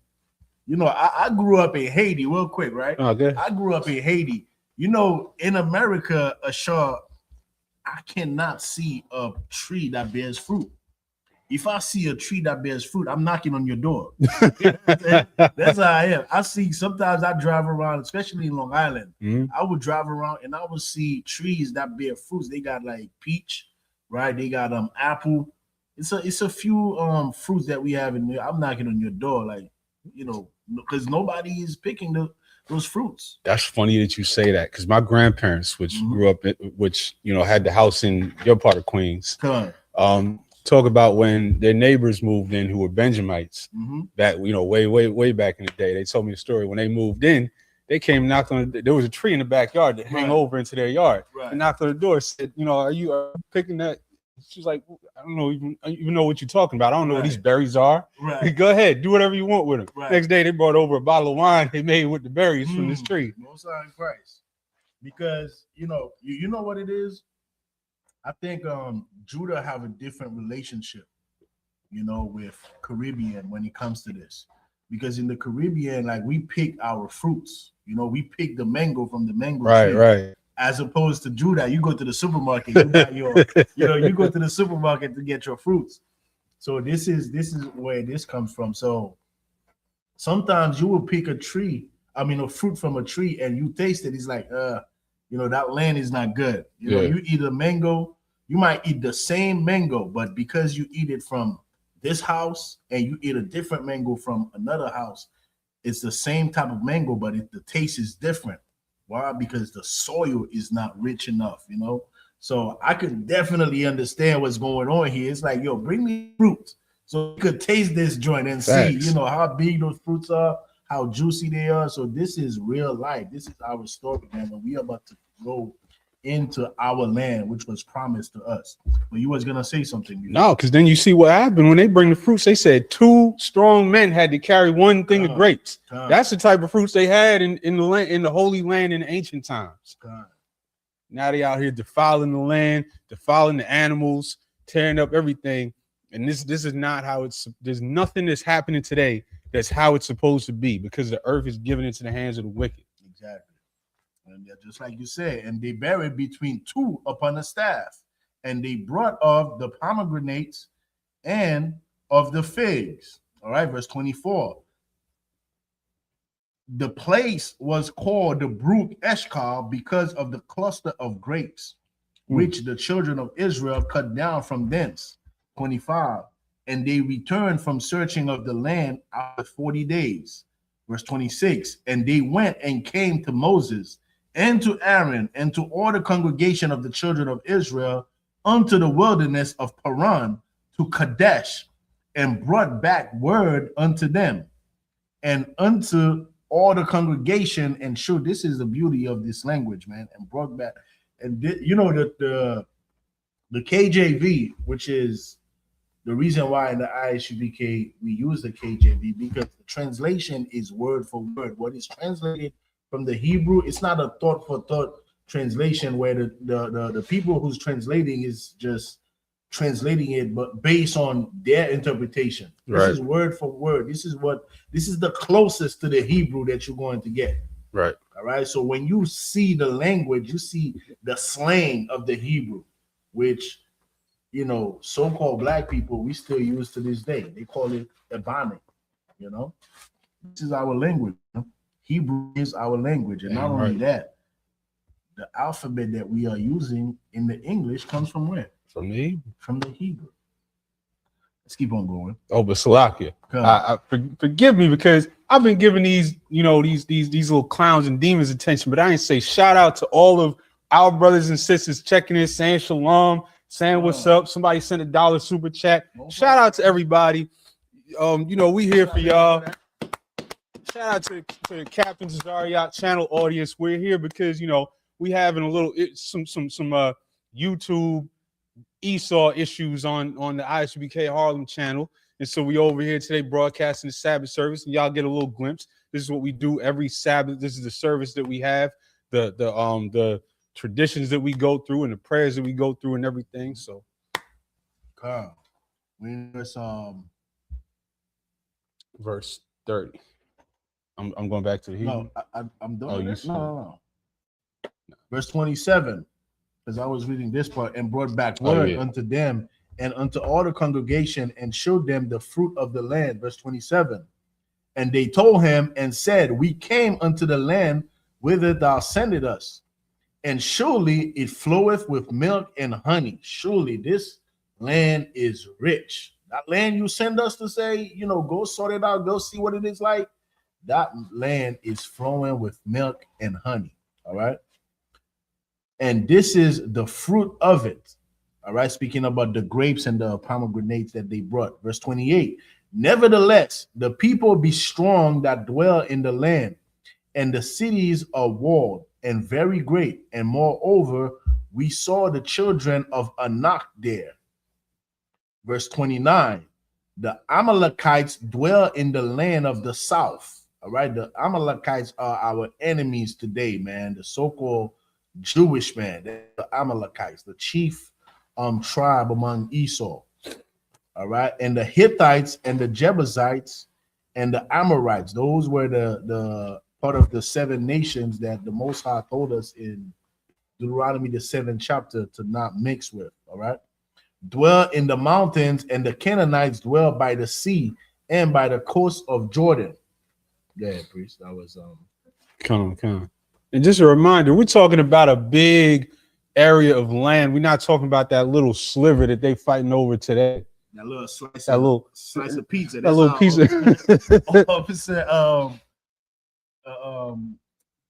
I grew up in Haiti, real quick, right? Okay. I grew up in Haiti. In America, Ashar, I cannot see a tree that bears fruit. If I see a tree that bears fruit, I'm knocking on your door. That's how I am. Sometimes I drive around, especially in Long Island. Mm-hmm. I would drive around and I would see trees that bear fruits. They got like peach, right? They got apple. It's a few fruits that we have in there. I'm knocking on your door, because nobody is picking those fruits. That's funny that you say that, because my grandparents, which grew up, had the house in your part of Queens, talk about when their neighbors moved in who were Benjamites, that way back in the day. They told me the story. When they moved in, they came, knocked on. There was a tree in the backyard that hung over into their yard. Right. And knocked on the door, said, "Are you picking that She's like, I don't know even know what you're talking about. I don't know what these Right. berries are. Right. Go ahead, do whatever you want with them. Right. Next day, they brought over a bottle of wine they made with the berries from this tree. Most High in Christ. Because you know what it is. I think Judah have a different relationship, with Caribbean when it comes to this. Because in the Caribbean, like we pick our fruits, we pick the mango from the mango tree. Right. As opposed to Judah, you go to the supermarket, you buy you go to the supermarket to get your fruits. So this is where this comes from. So sometimes you will pick a fruit from a tree, and you taste it. It's like, that land is not good. You eat a mango, you might eat the same mango, but because you eat it from this house and you eat a different mango from another house, it's the same type of mango, but the taste is different. Why? Because the soil is not rich enough, So I could definitely understand what's going on here. It's like, bring me fruit so you could taste this joint and see, how big those fruits are, how juicy they are. So this is real life. This is our story, man. And we are about to go into our land, which was promised to us. But you was gonna say something. No, because then you see what happened when they bring the fruits. They said 2 strong men had to carry 1 thing of grapes. That's the type of fruits they had in the land, in the Holy Land in ancient times. Now they out here defiling the land, defiling the animals, tearing up everything. And this is not how it's. There's nothing that's happening today that's how it's supposed to be, because the earth is given into the hands of the wicked. Exactly. And just like you said, and they buried between 2 upon a staff, and they brought of the pomegranates and of the figs. All right, verse 24. The place was called the brook Eshcol because of the cluster of grapes, which the children of Israel cut down from thence. 25. And they returned from searching of the land after 40 days. Verse 26. And they went and came to Moses and to Aaron and to all the congregation of the children of Israel unto the wilderness of Paran to Kadesh, and brought back word unto them and unto all the congregation. And sure, this is the beauty of this language, man. And brought back, and the KJV, which is the reason why in the ISUBK we use the KJV, because the translation is word for word. What is translated from the Hebrew, it's not a thought for thought translation where the people who's translating is just translating it, but based on their interpretation. This is word for word. This is the closest to the Hebrew that you're going to get. Right. All right. So when you see the language, you see the slang of the Hebrew, which so-called black people we still use to this day. They call it Ebonic. This is our language. Hebrew is our language, and not only that, the alphabet that we are using in the English comes from where? From the Hebrew. Let's keep on going. Oh, but Salakia, forgive me, because I've been giving these little clowns and demons attention, but I ain't say shout out to all of our brothers and sisters checking in, saying shalom, saying what's up. Somebody sent $1 super chat. Shout out to everybody. We here for y'all. Shout out to the Captain Zariat channel audience. We're here because we having a little some YouTube Esau issues on the ISUBK Harlem channel, and so we over here today broadcasting the Sabbath service, and y'all get a little glimpse. This is what we do every Sabbath. This is the service that we have, the traditions that we go through, and the prayers that we go through, and everything. So, verse 30. I'm going back to the Hebrew. No, I'm done. No. Verse 27, because I was reading this part, and brought back word unto them and unto all the congregation, and showed them the fruit of the land. Verse 27. And they told him and said, we came unto the land whither thou sendest us, and surely it floweth with milk and honey. Surely this land is rich. That land you send us to say, go sort it out, go see what it is like. That land is flowing with milk and honey. All right. And this is the fruit of it. All right. Speaking about the grapes and the pomegranates that they brought. Verse 28. Nevertheless, the people be strong that dwell in the land, and the cities are walled and very great. And moreover, we saw the children of Anak there. Verse 29. The Amalekites dwell in the land of the south. All right. The Amalekites are our enemies today, man. The so-called Jewish man, the Amalekites, the chief tribe among Esau. All right. And the Hittites and the Jebusites and the Amorites, those were the part of the 7 nations that the Most High told us in Deuteronomy, the 7th chapter, to not mix with. All right. Dwell in the mountains, and the Canaanites dwell by the sea and by the coast of Jordan. Yeah, priest. That was Come on. And just a reminder, we're talking about a big area of land. We're not talking about that little sliver that they fighting over today. that little slice, That little slice of pizza. that little piece of Officer,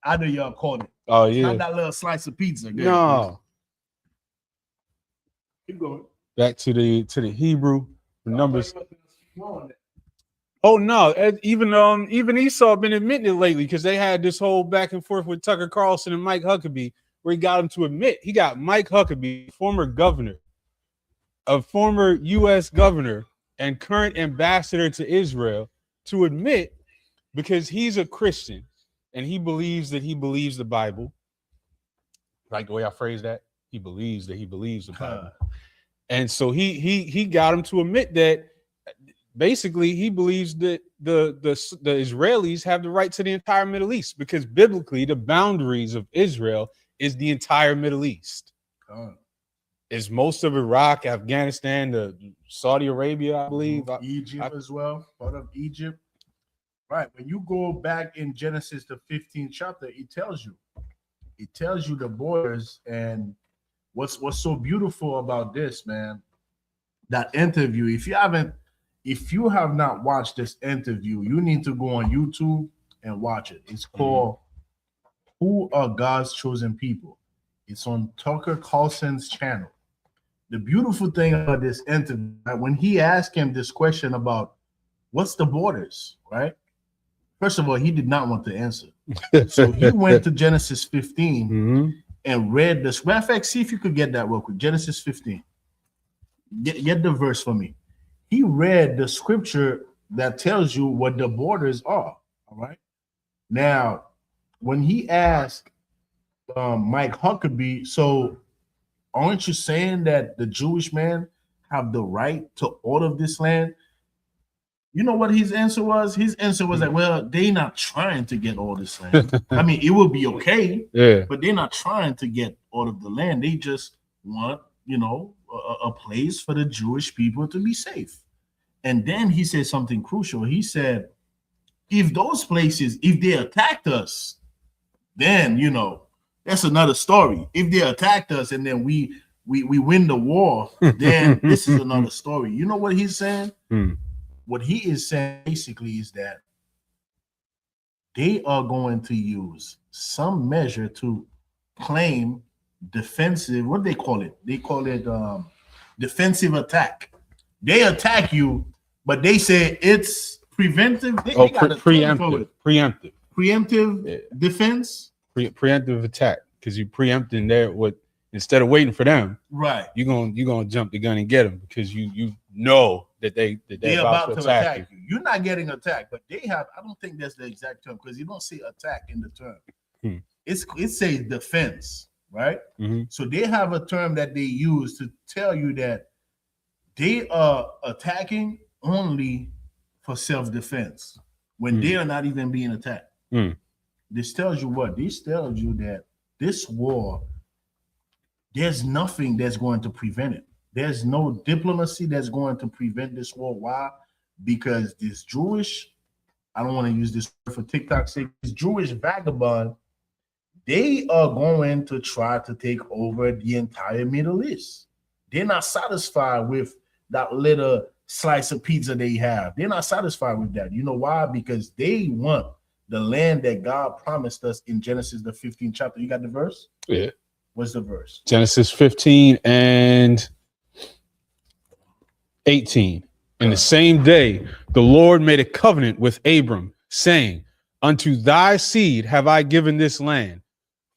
I know y'all called it. oh It's yeah. not that little slice of pizza. Good, No. keep going. Back to the Hebrew numbers. Oh no, even Esau been admitting it lately because they had this whole back and forth with Tucker Carlson and Mike Huckabee, where he got him to admit he got Mike Huckabee, former U.S. governor and current ambassador to Israel, to admit, because he's a Christian and he believes the Bible. Like the way I phrase that, he believes the Bible. And so he got him to admit that basically he believes that the Israelis have the right to the entire Middle East, because biblically the boundaries of Israel is the entire Middle East. It's most of Iraq, Afghanistan, the Saudi Arabia, I believe. Egypt as well, part of Egypt. Right. When you go back in Genesis, the 15th chapter, it tells you the borders. And what's so beautiful about this, man, that interview, if you have not watched this interview, you need to go on YouTube and watch it. It's called Who Are God's Chosen People? It's on Tucker Carlson's channel. The beautiful thing about this interview, when he asked him this question about what's the borders, right? First of all, he did not want to answer. So he went to Genesis 15 and read this. Matter of fact, see if you could get that real quick. Genesis 15. Get the verse for me. He read the scripture that tells you what the borders are. All right. Now, when he asked Mike Huckabee, so aren't you saying that the Jewish man have the right to all of this land? You know what his answer was? His answer was like, well, they're not trying to get all this land. I mean, it will be okay, but they're not trying to get all of the land. They just want, a place for the Jewish people to be safe. And then he said something crucial. He said, if those places, if they attacked us, then, that's another story. If they attacked us and then we win the war, then this is another story. You know what he's saying? What he is saying basically is that they are going to use some measure to claim defensive, what do they call it? They call it defensive attack. They attack you, but they say it's preventive. Preemptive defense. Preemptive attack, because you preempting there. Instead of waiting for them, right? You're gonna jump the gun and get them because you know that they're about to attack you. You're not getting attacked, but they have. I don't think that's the exact term, because you don't say attack in the term. It says defense, right? So they have a term that they use to tell you that they are attacking only for self-defense when they are not even being attacked. This tells you what? This tells you that this war, there's nothing that's going to prevent it. There's no diplomacy that's going to prevent this war. Why? Because this Jewish, I don't want to use this word for TikTok's sake, this Jewish vagabond, they are going to try to take over the entire Middle East. They're not satisfied with that little slice of pizza they have. They're not satisfied with that. You know why? Because they want the land that God promised us in Genesis, the 15th chapter. You got the verse? Yeah. What's the verse? Genesis 15 and 18. In the same day, the Lord made a covenant with Abram, saying, unto thy seed have I given this land,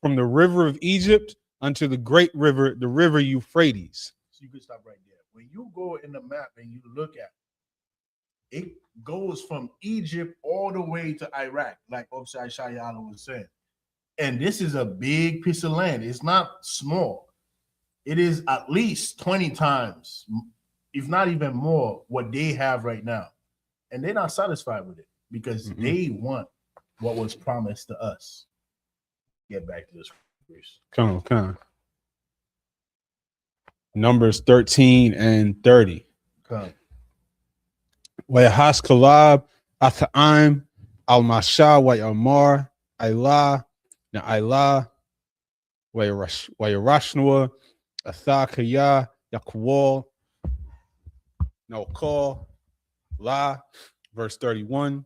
from the river of Egypt unto the great river, the river Euphrates. So you can stop right there. when you go in the map and you look at it goes from Egypt all the way to Iraq, like Officer Shayala was saying. And this is a big piece of land. It's not small. It is at least 20 times, if not even more, what they have right now. And they're not satisfied with it because they want what was promised to us. Get back to this. Come on. Numbers 13 and 30. Come. Wayahas Kalab, Athaim, Al Masha, Wayamar, Ayla, Na'ayla, Wayarashnua, Athakaya, Yakwal, Naokal, La, verse 31.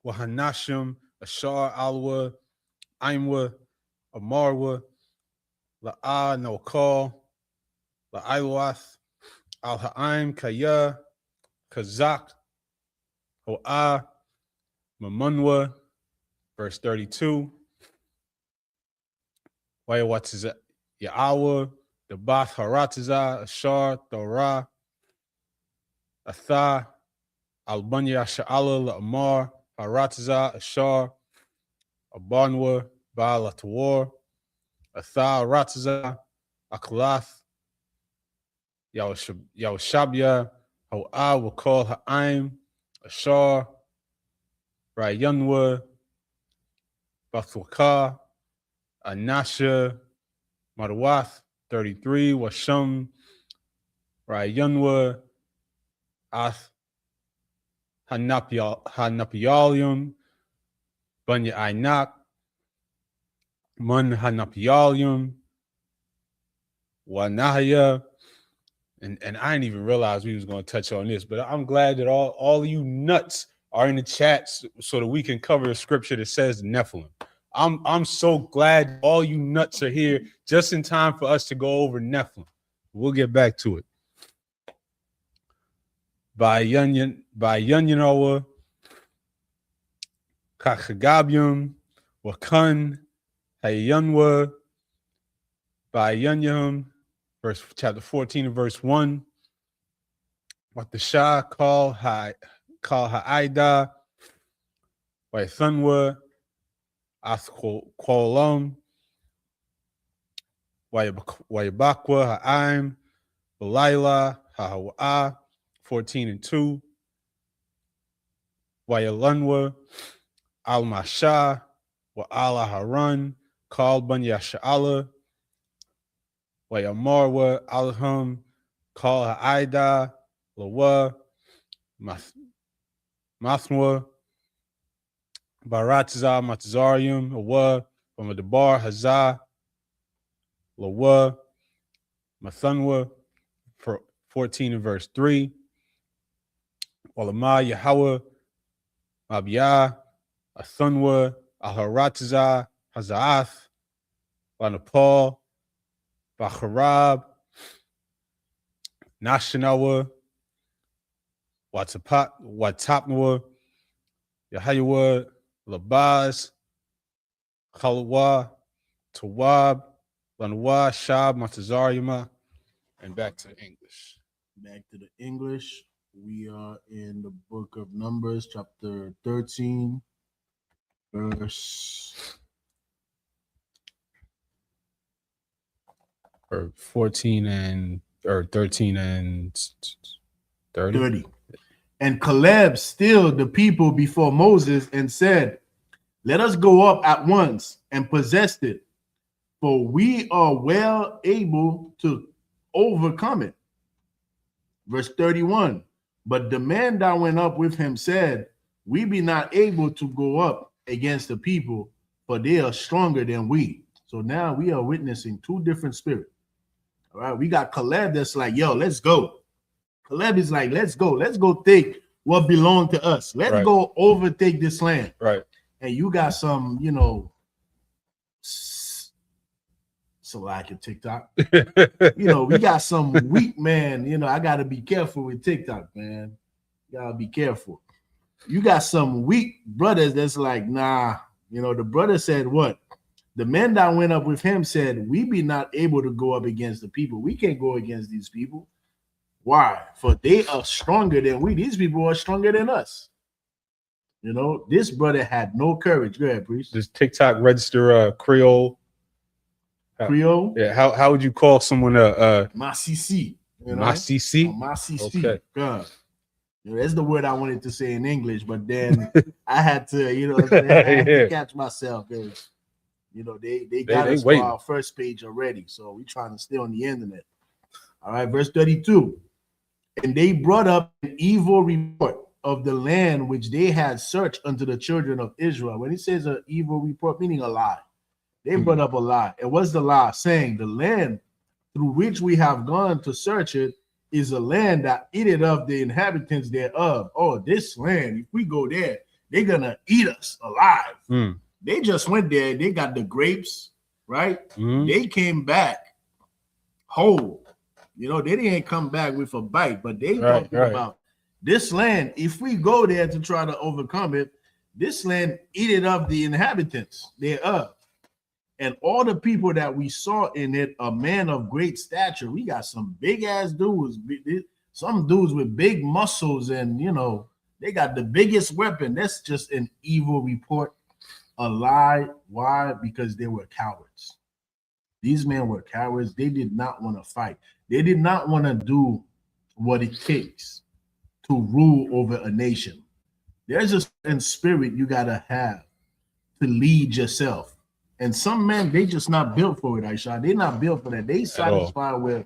Wahanashim, Ashar, Alwa, Aimwa, Amarwa, La'a, Naokal, La'aywath, Al Ha'im, Kaya, Kazak, Ho'ah, Mamunwa, verse 32. Wayawatiza, Ya'awa, the Bath Haratiza, Ashar, Torah, Atha, Albanya, Sha'ala, La'amar, Haratiza, Ashar, Abanwa, Ba'alatawar, Atha, Haratiza, Aklath, Yawashabya, Ho'ah will call Ha'im, Ashar, Rayanwa, Bathwaka, Anasha, Marwath, 33, Washam, Rayanwa, Ath, Hanapialium, Bunya Ainak, Mun Hanapialium, Wanahaya. And I didn't even realize we was going to touch on this, but I'm glad that all of you nuts are in the chats so that we can cover a scripture that says Nephilim. I'm so glad all you nuts are here just in time for us to go over Nephilim. We'll get back to it. By Yunyanoa, Kakagabium, Wakun, Hayanwa, by Yunyam, chapter 14 and verse 1. What the Shah call Ha'ida, by Thunwa, Athqualam, Wayabakwa, Ha'im, Belila, Ha'awa'ah, 14 and 2. Wayalunwa, Al Masha, Wa Allah Harun, called Bunya Sha'ala, Wayamarwa, Alham, call Ha'ida, Lawa, Mathwa, Baratza, Matazarium, Awa, Bamadabar, Hazah, Lawa, Mathunwa, 14 and verse 3. Walama, Yahweh, Mabiyah, Athunwa, Aharatza, Hazaath, Lanapal, Bacharab, Nashanawa, Watapnwa, Yahayawa, Labaz, Khalwa, Tawab, Lanwa, Shab, Matazarima, and back to English. Back to the English. We are in the book of Numbers, chapter 13, verse 13 and 30. And Caleb stilled the people before Moses and said, "Let us go up at once and possess it, for we are well able to overcome it." Verse 31. But the man that went up with him said, "We be not able to go up against the people, for they are stronger than we." So now we are witnessing two different spirits. All right, we got Caleb that's like, "Yo, let's go." Caleb is like, "Let's go take what belonged to us. Let's go overtake this land." Right. And you got some, so like a TikTok. We got some weak man. I gotta be careful with TikTok, man. You gotta be careful. You got some weak brothers that's like, nah. The brother said what? The man that went up with him said, "We be not able to go up against the people. We can't go against these people. Why? For they are stronger than we. These people are stronger than us. You know, this brother had no courage. Go ahead, priest. Does TikTok register Creole? Creole? Yeah. How would you call someone Masisi? You know? Masisi? Masisi. Okay. God. You know, that's the word I wanted to say in English, but then I had to, you know what I'm saying? I had to catch myself because, you know, they got us for our first page already. So we're trying to stay on the internet. All right, verse 32. And they brought up an evil report of the land which they had searched unto the children of Israel. When it says an evil report, meaning a lie, they brought up a lie. And what's the lie? Saying the land through which we have gone to search it is a land that eateth of the inhabitants thereof. Oh, this land, if we go there, they're gonna eat us alive. They just went there, they got the grapes, right? They came back whole. You know, they didn't come back with a bite, but they talking about this land. If we go there to try to overcome it, this land eateth of the inhabitants thereof. And all the people that we saw in it, a man of great stature. We got some big ass dudes, some dudes with big muscles, and you know, they got the biggest weapon. That's just an evil report, a lie. Why? Because they were cowards. These men were cowards. They did not want to fight. They did not want to do what it takes to rule over a nation. There's a certain spirit you gotta have to lead yourself. And some men, they just not built for it, Aisha. They're not built for that. They satisfied with,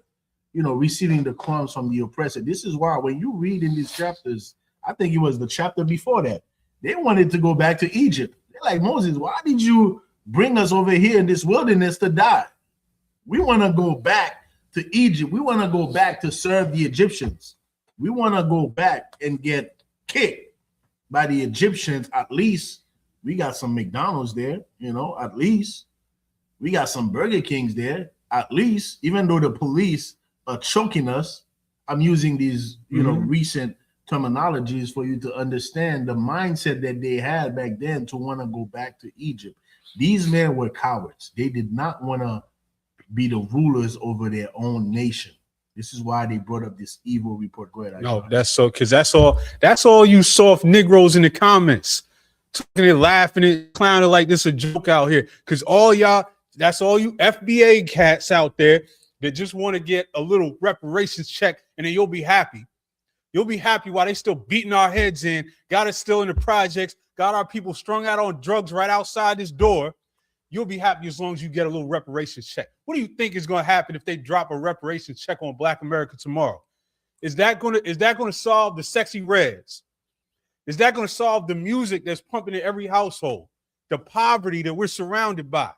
you know, receiving the crumbs from the oppressor. This is why when you read in these chapters, I think it was the chapter before that, they wanted to go back to Egypt. They're like, Moses, why did you bring us over here in this wilderness to die? We want to go back to Egypt. We want to go back to serve the Egyptians. We want to go back and get kicked by the Egyptians. At least we got some McDonald's there, you know, at least we got some Burger Kings there, at least, even though the police are choking us. I'm using these, you know, recent terminologies for you to understand the mindset that they had back then to want to go back to Egypt. These men were cowards. They did not want to be the rulers over their own nation. This is why they brought up this evil report. Go ahead. No, that's so, because that's all you soft Negroes in the comments. Talking and laughing and clowning like this a joke out here, because all y'all, that's all you FBA cats out there that just want to get a little reparations check, and then you'll be happy. You'll be happy while they still beating our heads in, got us still in the projects, got our people strung out on drugs right outside this door. You'll be happy as long as you get a little reparations check. What do you think is going to happen if they drop a reparations check on Black America tomorrow? Is that going to solve the sexy reds? Is that going to solve the music that's pumping in every household? The poverty that we're surrounded by?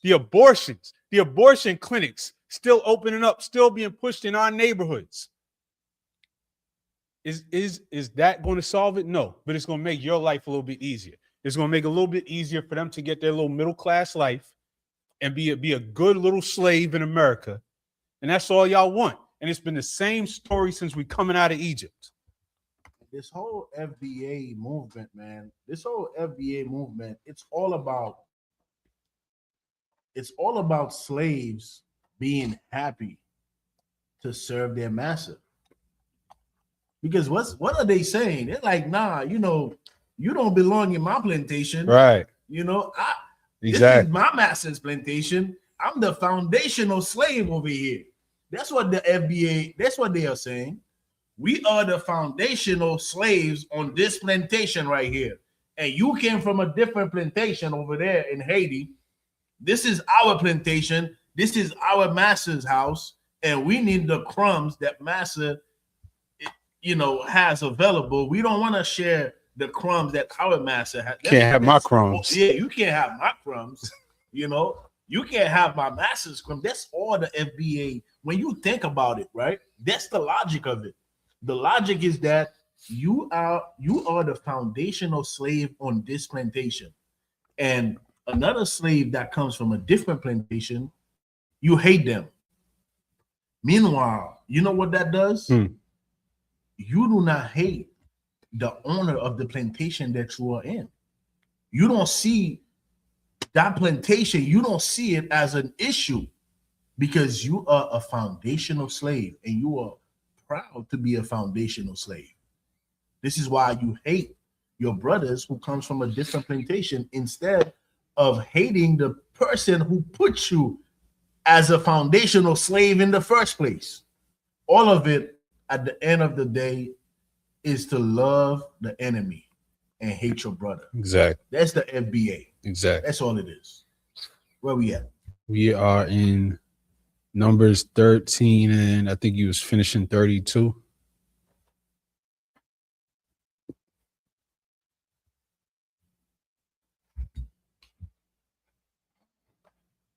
The abortions, the abortion clinics still opening up, still being pushed in our neighborhoods. Is that going to solve it? No, but it's going to make your life a little bit easier. It's going to make it a little bit easier for them to get their little middle class life and be a good little slave in America. And that's all y'all want. And it's been the same story since we coming out of Egypt. This whole FBA movement, man, it's all about slaves being happy to serve their master. Because what are they saying? They're like, nah, you know, you don't belong in my plantation. Right. You know, exactly. This is my master's plantation. I'm the foundational slave over here. That's what the FBA, that's what they are saying. We are the foundational slaves on this plantation right here. And you came from a different plantation over there in Haiti. This is our plantation. This is our master's house. And we need the crumbs that master, you know, has available. We don't want to share the crumbs that our master has. Can't have my crumbs. Yeah, you can't have my crumbs. You know, you can't have my master's crumbs. That's all the FBA. When you think about it, right? That's the logic of it. The logic is that you are the foundational slave on this plantation, and another slave that comes from a different plantation, you hate them. Meanwhile, you know what that does? You do not hate the owner of the plantation that you are in. You don't see that plantation, you don't see it as an issue because you are a foundational slave and you are proud to be a foundational slave. This is why you hate your brothers who comes from a different plantation instead of hating the person who put you as a foundational slave in the first place. All of it at the end of the day is to love the enemy and hate your brother. Exactly. That's the FBA. Exactly. That's all it is. Where we at? We are in Numbers 13, and I think you was finishing 32.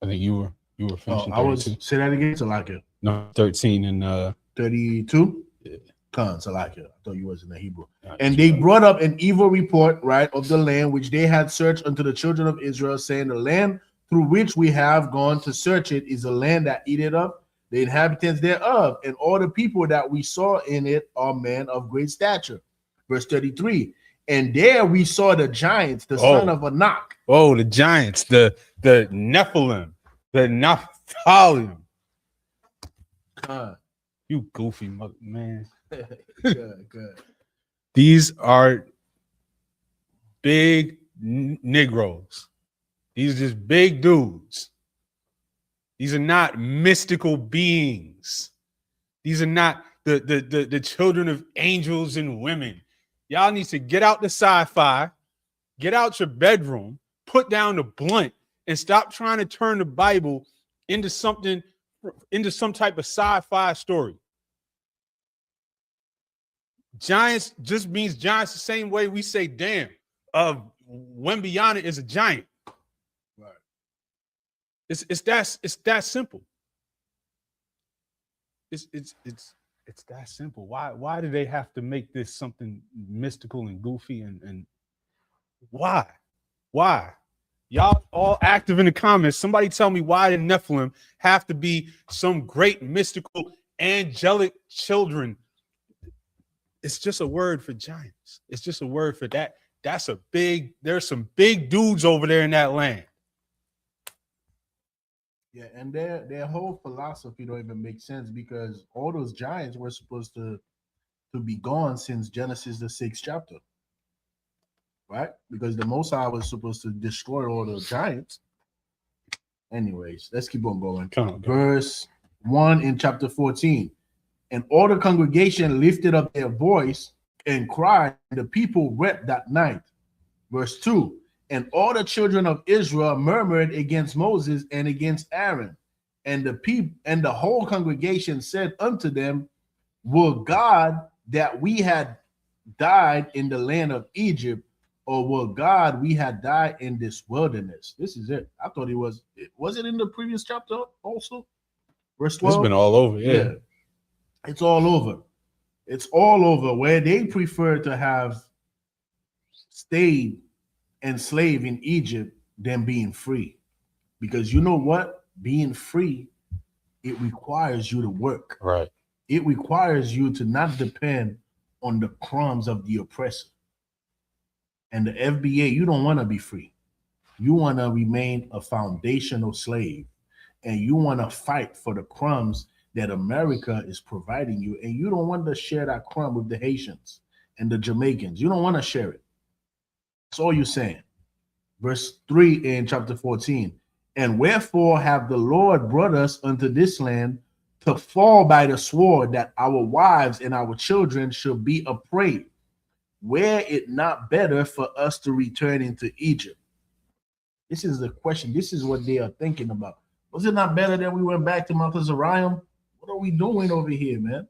I think you were finishing 32. I was, say that again, Salakia. No, 13 and 32? Yeah. Khan, Salakia. I thought you was in the Hebrew. No, And they brought up an evil report, right, of the land which they had searched unto the children of Israel, saying, the land through which we have gone to search it is a land that eateth up the inhabitants thereof, and all the people that we saw in it are men of great stature. Verse 33. And there we saw the giants, the son of Anak. Oh, the giants, the Nephilim, the Naphthalim. You goofy man. Good. These are big Negroes. These are just big dudes. These are not mystical beings. These are not the children of angels and women. Y'all need to get out the sci-fi, get out your bedroom, put down the blunt, and stop trying to turn the Bible into some type of sci-fi story. Giants just means giants the same way we say damn. Wembyana is a giant. Right. It's that simple. It's that simple. Why do they have to make this something mystical and goofy and why? Y'all all active in the comments. Somebody tell me why the Nephilim have to be some great mystical angelic children. It's just a word for giants. It's just a word for that. There's some big dudes over there in that land. Yeah, and their whole philosophy don't even make sense because all those giants were supposed to be gone since Genesis the 6th chapter. Right? Because the Most High was supposed to destroy all the giants. Anyways, let's keep on going. Verse 1 in chapter 14. And all the congregation lifted up their voice and cried, and the people wept that night. Verse 2. And all the children of Israel murmured against Moses and against Aaron. And the people and the whole congregation said unto them, will God that we had died in the land of Egypt, or will God we had died in this wilderness? This is it. I thought it was it in the previous chapter also? Verse 12. It's been all over, yeah. It's all over. It's all over where they prefer to have stayed enslaved in Egypt than being free. Because you know what? Being free, it requires you to work. Right. It requires you to not depend on the crumbs of the oppressor. And the FBA, you don't want to be free. You want to remain a foundational slave. And you want to fight for the crumbs that America is providing you. And you don't want to share that crumb with the Haitians and the Jamaicans. You don't want to share it. That's all you're saying. Verse 3 in chapter 14. And wherefore have the Lord brought us unto this land to fall by the sword, that our wives and our children should be a prey? Were it not better for us to return into Egypt? This is the question. This is what they are thinking about. Was it not better that we went back to Mount Zariah? What are we doing over here, man?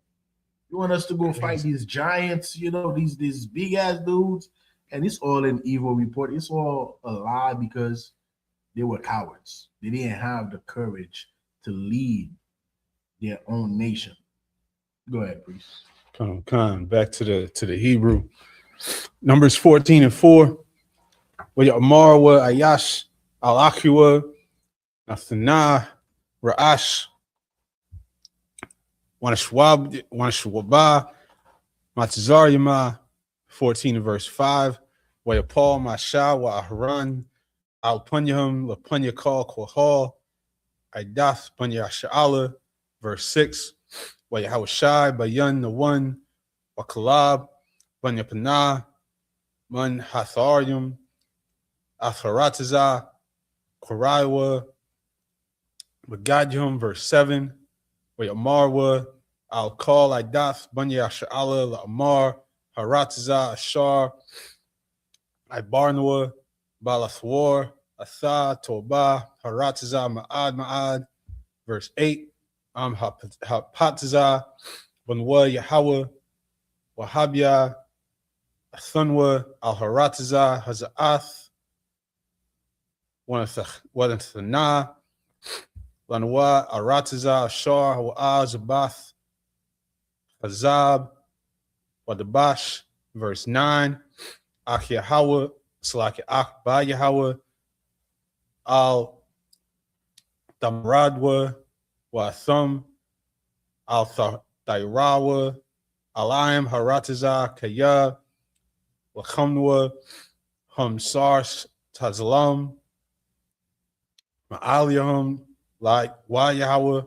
You want us to go fight these giants, these big ass dudes? And it's all an evil report. It's all a lie because they were cowards. They didn't have the courage to lead their own nation. Go ahead, priest. Come back to the Hebrew. Numbers 14 and 4. Amar Ayash Al-Akhiwa Nathana Ra'ash Wanashwaba Matzaryama 14 and verse 5. Wayapal Masha wa Ahran Al Punyahum La Punyakal Kohal Idath Banya Sha'ala, verse 6. Wa Yahushai Bayan the one, Wa Kalab, Banya Panah, Man Hatharium, Atharatiza, Koraiwa, Bagadium, verse 7. Wa Yamarwa, Al Kal Idath Banya Sha'ala, La Amar, Haratiza, Ashar, Ibarnoa, Balathwar, Atha, Toba, Haratiza, Ma'ad, verse 8. Hapatiza, Banwa, Yahweh, Wahabia, Thunwa, Al Haratiza, Hazaath, Wadanthana, Lanwa, Aratiza, Ashar, Wa'az, Zabath, Hazab, Wadabash, verse 9. Ach Yahweh, Salaki Ach Ba Yahweh, Al Damradwa, Wa Thum, Al Thairawa, Alayim Haratiza, Kaya, Wa Khamnwa, Hum Sars Tazlam, Ma'aliyahum, like Wa Yahweh,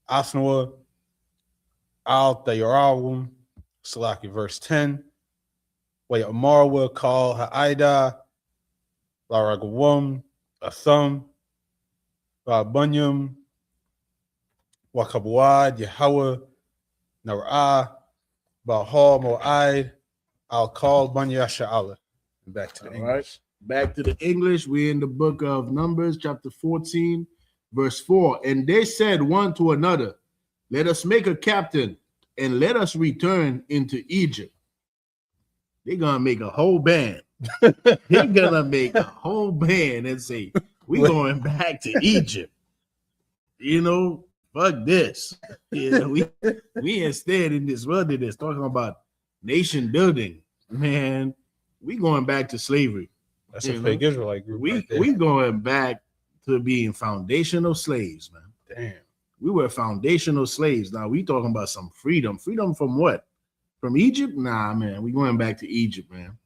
Afnwa, Al Thairawum, Salaki, verse 10. Wa Amarwa, Call Ha'ida, Laragawum, Athum, Bunyum, Wakabwad, Yahweh, Nara'ah, Bahal, Mo'aid, I'll call Bunya Sha'ala. Back to the English. Right. Back to the English. We're in the book of Numbers, chapter 14, verse 4. And they said one to another, let us make a captain and let us return into Egypt. They're going to make a whole band. They're going to make a whole band and say, we're going back to Egypt. You know, fuck this. Yeah, we instead in this wilderness talking about nation building. Man, we going back to slavery. That's a fake Israelite group. We going back to being foundational slaves, man. Damn. We were foundational slaves. Now we talking about some freedom. Freedom from what? From Egypt? Nah, man. We going back to Egypt, man.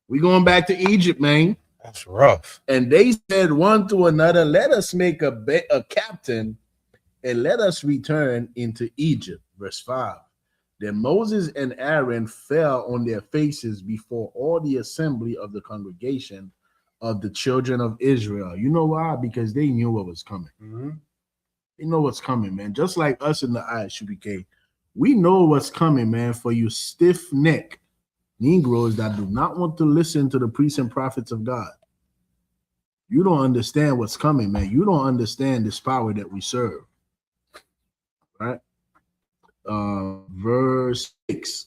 We going back to Egypt, man. That's rough. And they said one to another, let us make a captain and let us return into Egypt. Verse 5. Then Moses and Aaron fell on their faces before all the assembly of the congregation of the children of Israel. You know why? Because they knew what was coming. Mm-hmm. They know what's coming, man. Just like us in the ISUPK, we know what's coming, man, for you stiff-necked Negroes that do not want to listen to the priests and prophets of God. You don't understand what's coming, man. You don't understand this power that we serve. Right? Verse 6.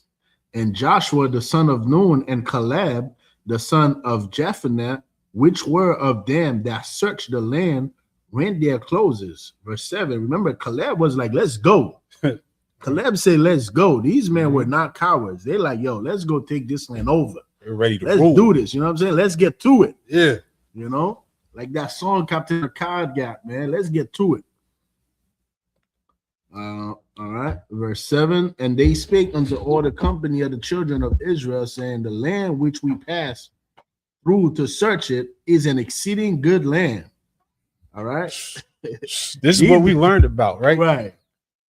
And Joshua, the son of Nun, and Caleb, the son of Jephunneh, which were of them that searched the land, rent their clothes. Verse 7. Remember, Caleb was like, let's go. Caleb said, let's go. These men were not cowards. They're like, yo, let's go take this land over. They're ready to let's rule. do this. You know what I'm saying? Let's get to it. Yeah. You know? Like that song Captain Picard got, man. Let's get to it. All right. Verse 7. And they spake unto all the company of the children of Israel, saying, the land which we pass through to search it is an exceeding good land. All right. This is what we learned about, right? Right.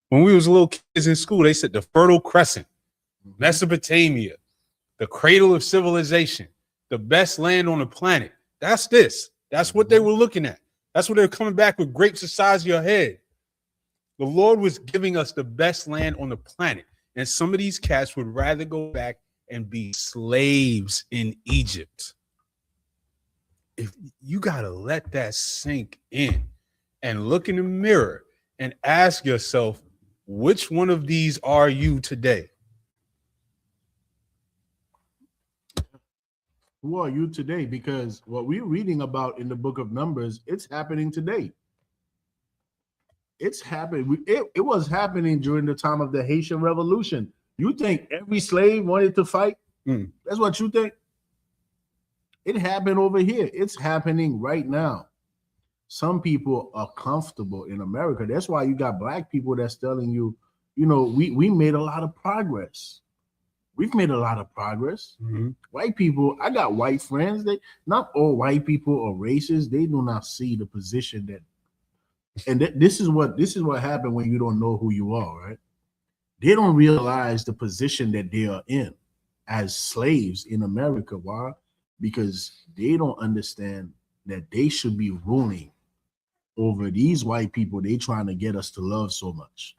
When we was little kids in school, they said the Fertile Crescent, Mesopotamia, the cradle of civilization, the best land on the planet. That's this. That's what they were looking at. That's what they were coming back with grapes the size of your head. The Lord was giving us the best land on the planet. And some of these cats would rather go back and be slaves in Egypt. If you got to let that sink in and look in the mirror and ask yourself, which one of these are you today? Who are you today? Because what we're reading about in the book of Numbers, it's happening today. It's happening. It was happening during the time of the Haitian Revolution. You think every slave wanted to fight? That's what you think? It happened over here. It's happening right now. Some people are comfortable in America. That's why you got black people that's telling you, you know, we made a lot of progress. We've made a lot of progress. Mm-hmm. White people, I got white friends. They not all white people are racist. They do not see the position that And this is what happened when you don't know who you are, right? They don't realize the position that they are in as slaves in America. Why? Because they don't understand that they should be ruling over these white people they trying to get us to love so much.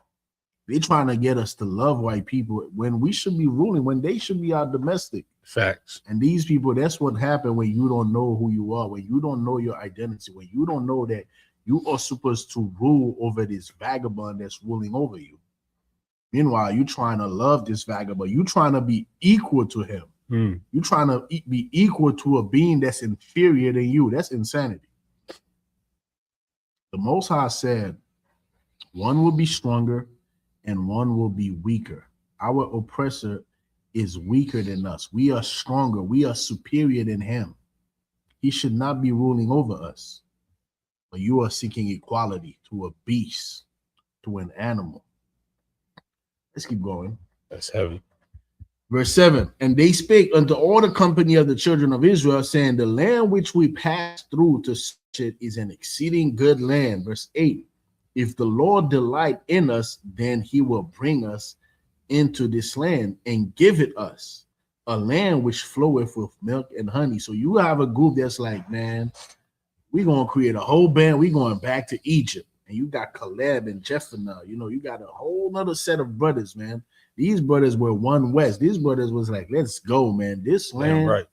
They trying to get us to love white people when we should be ruling, when they should be our domestic. Facts. And these people, that's what happened when you don't know who you are, when you don't know your identity, when you don't know that you are supposed to rule over this vagabond that's ruling over you. Meanwhile, you trying to love this vagabond. You trying to be equal to him. You trying to be equal to a being that's inferior than you. That's insanity. The Most High said, one will be stronger and one will be weaker. Our oppressor is weaker than us. We are stronger. We are superior than him. He should not be ruling over us. But you are seeking equality to a beast, to an animal. Let's keep going. That's heavy. Verse 7, and they spake unto all the company of the children of Israel, saying, the land which we pass through to search it is an exceeding good land. Verse 8, if the Lord delight in us, then he will bring us into this land and give it us, a land which floweth with milk and honey. So you have a group that's like, man, we're going to create a whole band. We're going back to Egypt. And you got Caleb and Jephthah. You know, you got a whole nother set of brothers, man. These brothers were one West. These brothers was like, let's go, man. This land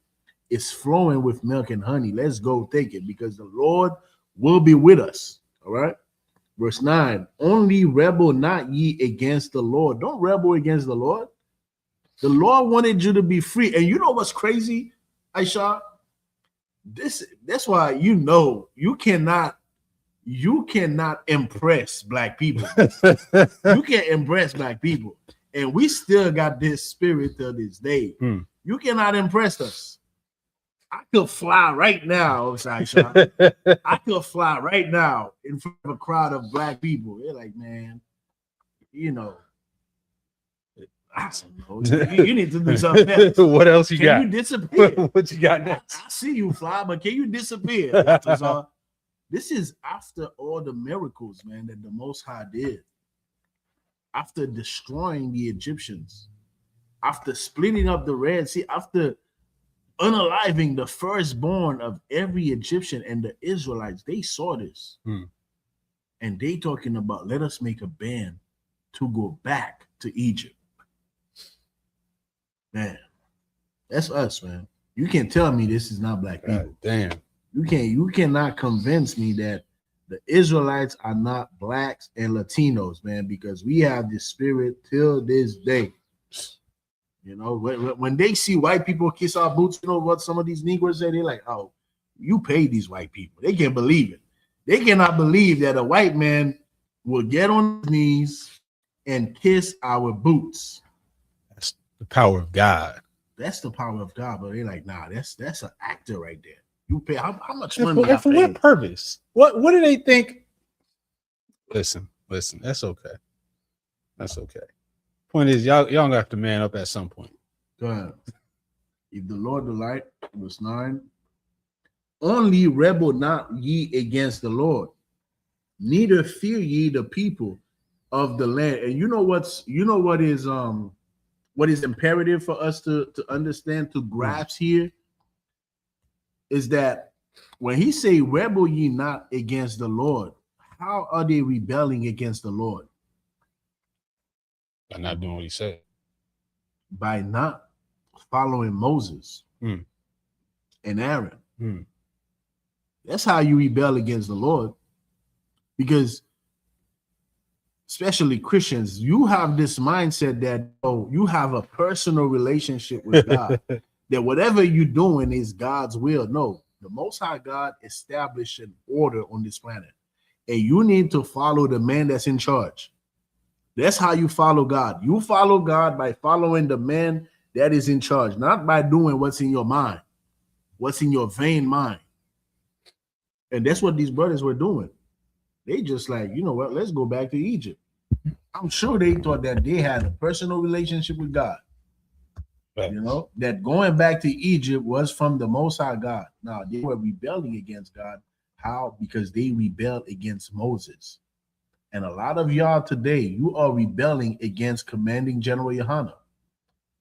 is flowing with milk and honey. Let's go take it because the Lord will be with us. All right. Verse 9, only rebel not ye against the Lord. Don't rebel against the Lord. The Lord wanted you to be free. And you know what's crazy, Aisha? That's why you cannot impress black people. You can't impress black people. And we still got this spirit to this day. You cannot impress us. I could fly right now, Aisha. I could fly right now in front of a crowd of black people. They're like, man, you know, I don't know. You need to do something else. What else you got? Can you disappear? What you got next? I see you fly, but can you disappear? This is after all the miracles, man, that the Most High did. After destroying the Egyptians, after splitting up the Red Sea, after unaliving the firstborn of every Egyptian, and the Israelites, they saw this. And they talking about, let us make a band to go back to Egypt. Man, that's us, man. You can't tell me this is not black people. God damn. You cannot convince me that the Israelites are not blacks and Latinos, man, because we have this spirit till this day. You know, when they see white people kiss our boots, you know what some of these Negroes say? They're like, oh, you pay these white people. They can't believe it. They cannot believe that a white man will get on his knees and kiss our boots. That's the power of God. That's the power of God. But they're like, nah, that's an actor right there. You pay how much money? And for what purpose? What do they think? Listen. That's okay. That's okay. Point is, y'all gonna have to man up at some point. Go ahead. If the Lord delight, verse 9, only rebel not ye against the Lord, neither fear ye the people of the land. And you know what is imperative for us to understand, to grasp here, is that when he say rebel ye not against the Lord, how are they rebelling against the Lord? By not doing what he said. By not following Moses and Aaron. That's how you rebel against the Lord. Because especially Christians, you have this mindset that you have a personal relationship with God. That whatever you're doing is God's will. No, the Most High God established an order on this planet. And you need to follow the man that's in charge. That's how you follow God. You follow God by following the man that is in charge, not by doing what's in your mind, what's in your vain mind. And that's what these brothers were doing. They just like, you know what, let's go back to Egypt. I'm sure they thought that they had a personal relationship with God. Right. You know, that going back to Egypt was from the Most High God. Now, they were rebelling against God. How? Because they rebelled against Moses. And a lot of y'all today, you are rebelling against commanding General Yohana.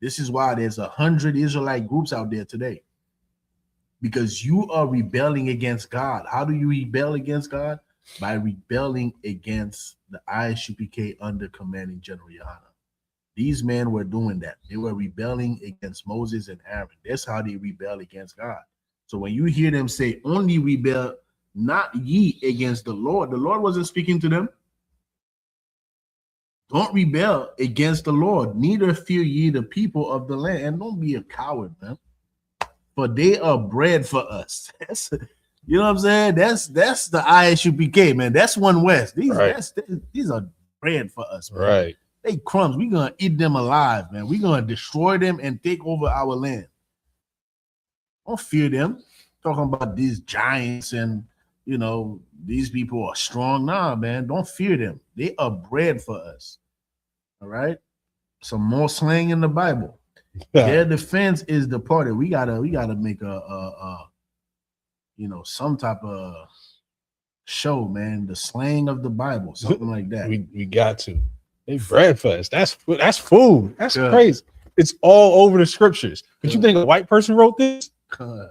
This is why there's 100 Israelite groups out there today. Because you are rebelling against God. How do you rebel against God? By rebelling against the Isupk under commanding General Yohana. These men were doing that. They were rebelling against Moses and Aaron. That's how they rebel against God. So when you hear them say, only rebel, not ye against the Lord wasn't speaking to them. Don't rebel against the Lord, neither fear ye the people of the land. And don't be a coward, man. For they are bread for us. You know what I'm saying? That's the Isupk, man. That's One West. These are bread for us, man. Right. They crumbs. We're gonna eat them alive, man. We're gonna destroy them and take over our land. Don't fear them. Talking about these giants and these people are strong. Nah, man. Don't fear them. They are bread for us. All right. Some more slang in the Bible. Their defense is departed. We gotta make some type of show, man. The slang of the Bible, something like that. We got to. They bread for us. That's food. That's crazy. It's all over the scriptures. But you think a white person wrote this? You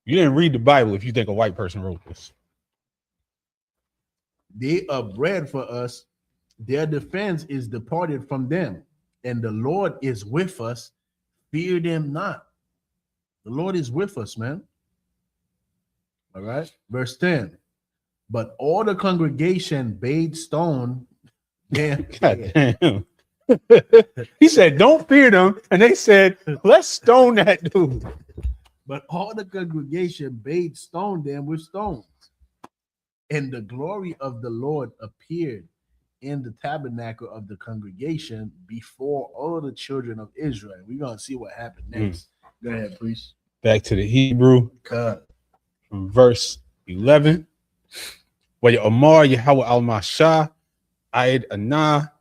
didn't read the Bible if you think a white person wrote this. They are bread for us. Their defense is departed from them. And the Lord is with us. Fear them not. The Lord is with us, man. All right. Verse 10. But all the congregation bade stone. God damn. He said, don't fear them. And they said, let's stone that dude. But all the congregation bade stone them with stones. And the glory of the Lord appeared in the tabernacle of the congregation before all the children of Israel. We're going to see what happened next. Go ahead, priest. Back to the Hebrew. From verse 11. Wa Amar Yahweh al-Mashah, Aid Anah,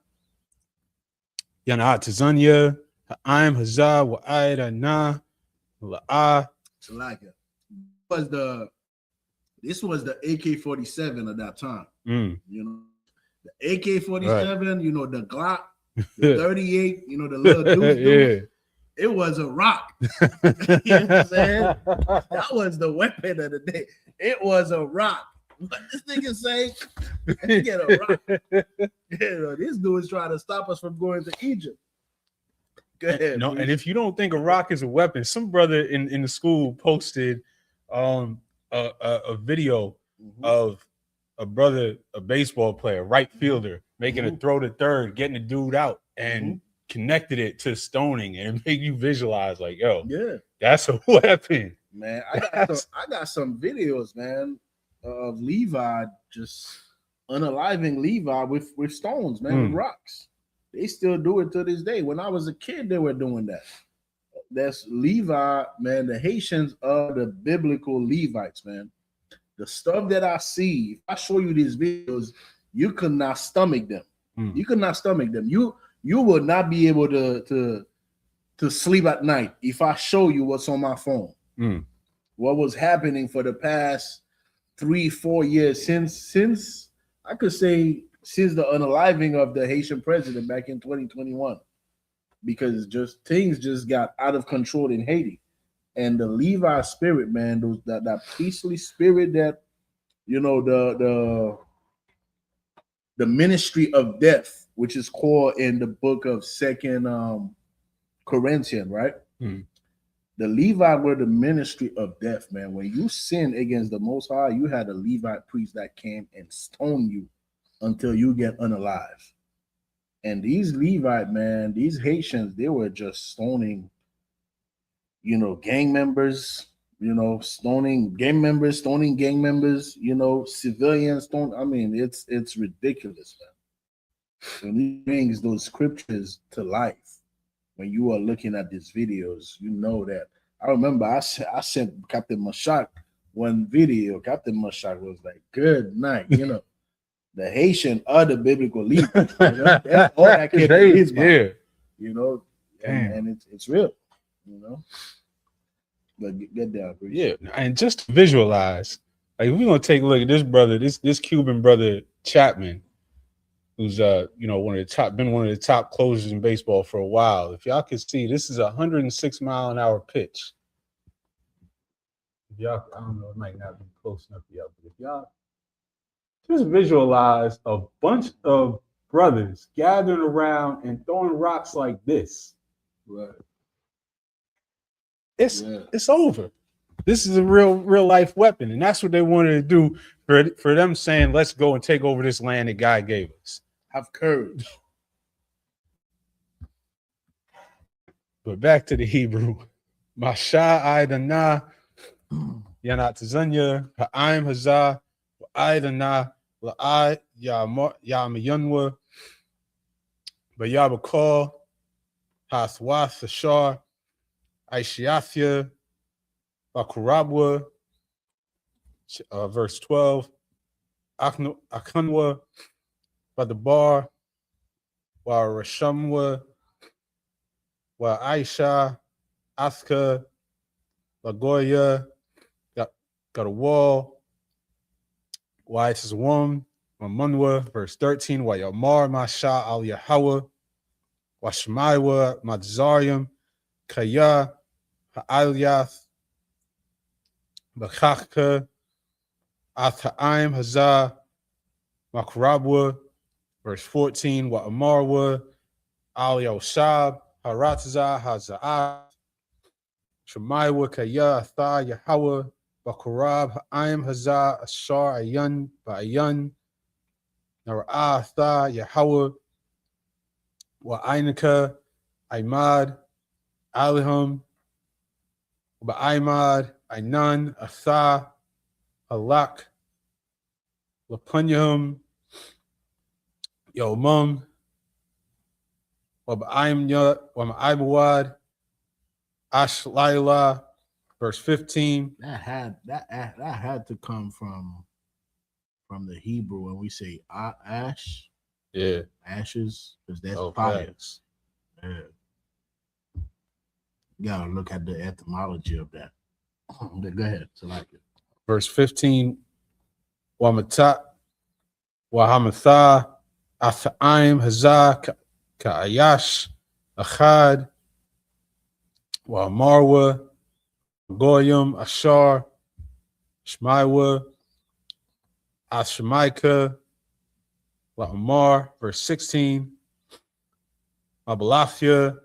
Yana Tazanya, Ha'im Hazah, wa Aid Anah, La'ah. This was the AK-47 at that time. The AK-47, right. The Glock, the 38, the little dude. It was a rock. You know what I'm saying? That was the weapon of the day. It was a rock. What this nigga say? Get a rock. This dude is trying to stop us from going to Egypt. Go ahead. And if you don't think a rock is a weapon, some brother in the school posted a video of a brother, a baseball player, right fielder, making a throw to third, getting the dude out, and connected it to stoning, and it made you visualize like, yo, that's a weapon. Man, I got some videos, man, of Levi just unaliving Levi with stones, man, with rocks. They still do it to this day. When I was a kid, they were doing that. That's Levi, man. The Haitians are the biblical Levites, man. The stuff that I see, if I show you these videos, you could not stomach them. You could not stomach them. You will not be able to sleep at night if I show you what's on my phone. What was happening for the past 3-4 years since I could say since the unaliving of the Haitian president back in 2021, because things just got out of control in Haiti. And the Levi spirit, man, that priestly spirit, that the ministry of death, which is called in the book of 2 Corinthians, right? The Levi were the ministry of death, man. When you sin against the Most High, you had a Levite priest that came and stoned you until you get unalive. And these Levite, man, these Haitians, they were just stoning, gang members, stoning gang members, civilians, it's ridiculous, man. When he brings those scriptures to life, when you are looking at these videos, that. I remember I sent Captain Mashak one video. Captain Mashak was like, good night, The Haitian are the biblical leaders. That's all that kept in his mind. And it's real, But get down, please. Yeah, and just to visualize, like we're gonna take a look at this brother, this Cuban brother Chapman, who's one of the top closers in baseball for a while. If y'all can see, this is a 106-mile-an-hour pitch. If y'all, I don't know, it might not be close enough for y'all, but if y'all just visualize a bunch of brothers gathering around and throwing rocks like this. Right. It's over. This is a real life weapon, and that's what they wanted to do for them saying, "Let's go and take over this land that God gave us." Have courage. But back to the Hebrew. Masha Aidana Yanat Zanya Ha'im Hazah Aidana La'ai Yamayanwa Bayabakal Haswath Ashar Aishiathia Bakurabwa, verse 12, Akanwa Badabar Wa Rashamwa Wa Aisha Aska Lagoya got a wall Wa Isawam Mamunwa, verse 13, Wa Yamar Masha Al Yahawa Wa Shemaiwa Madzarium Kaya Ha'alyath Bakaka Athaim Hazah Makrabwa, verse 14, Wa Amarwa Al Yoshab Haratza Hazah Shemaiwa Kaya Atha Yahweh Bakarab Ha'im Hazah Ashar Ayan Ba'ayan Nara'ah Atha Yahweh Wa Ainika Aimad Alihum Ba'aimad, Ainan, Atha, Halak, Lapunyahum, Yomum, Waba'aimawad, Ashlaila, verse 15. That had to come from the Hebrew when we say ash. Yeah. Ashes, because that's fires. Yeah. You gotta look at the etymology of that. Go ahead. So like it. Verse 15. Wamata Wahamatha Athaim Hazah Ka'ayash Achad Wamarwa Goyim Ashar Shmaiwa Ashmaika La'amar, verse 16. Abalathia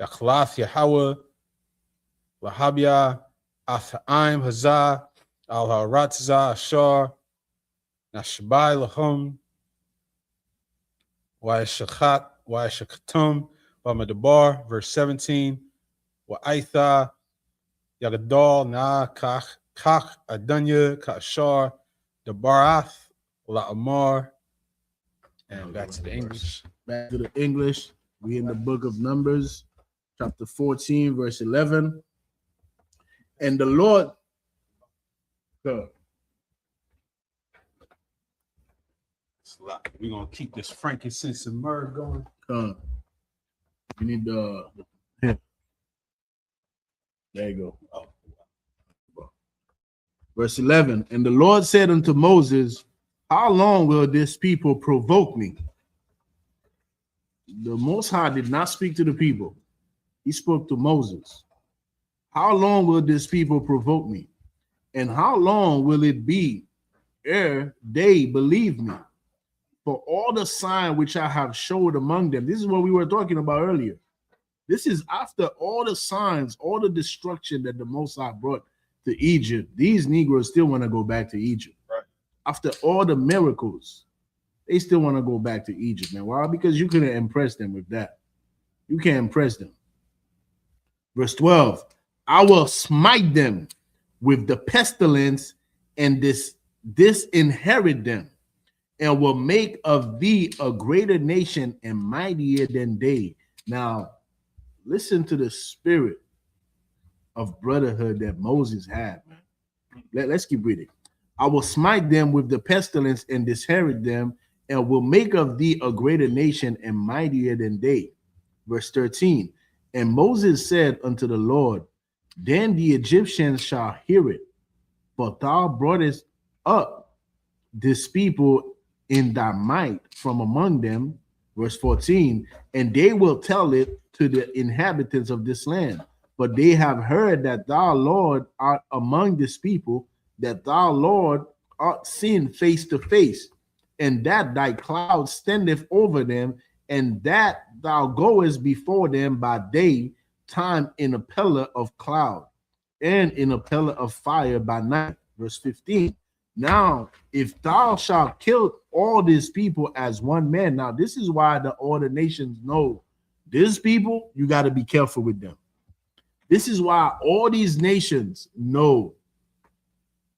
Yakhlath Yahweh Lahabia Athaim Hazah Al Haratza Ashar Nashbai Lahum Waishakatum Bamadabar, verse 17. Wa'aitha Yagadal Na Kach Adanya Kashar Dabarath La'amar. And back to the English. Back to the English. We in the book of Numbers, chapter 14, verse 11. And the Lord, we're gonna keep this frankincense and myrrh going. You need the there you go. Verse 11. And the Lord said unto Moses, how long will this people provoke me? The Most High did not speak to the people. He spoke to Moses. How long will this people provoke me? And how long will it be ere they believe me? For all the sign which I have showed among them. This is what we were talking about earlier. This is after all the signs, all the destruction that the Most High brought to Egypt. These Negroes still want to go back to Egypt. Right. After all the miracles, they still want to go back to Egypt, man. Why? Because you couldn't impress them with that. You can't impress them. Verse 12, I will smite them with the pestilence and disinherit them, and will make of thee a greater nation and mightier than they. Now, listen to the spirit of brotherhood that Moses had, man. Let's keep reading. I will smite them with the pestilence and disinherit them, and will make of thee a greater nation and mightier than they. Verse 13. And Moses said unto the Lord, Then the Egyptians shall hear it, for thou broughtest up this people in thy might from among them. Verse 14, and they will tell it to the inhabitants of this land. But they have heard that thou, Lord, art among this people, that thou, Lord, art seen face to face, and that thy cloud standeth over them, and that thou goest before them by day time in a pillar of cloud and in a pillar of fire by night. Verse 15. Now, if thou shalt kill all these people as one man, now this is why all the nations know these people, you got to be careful with them. This is why all these nations know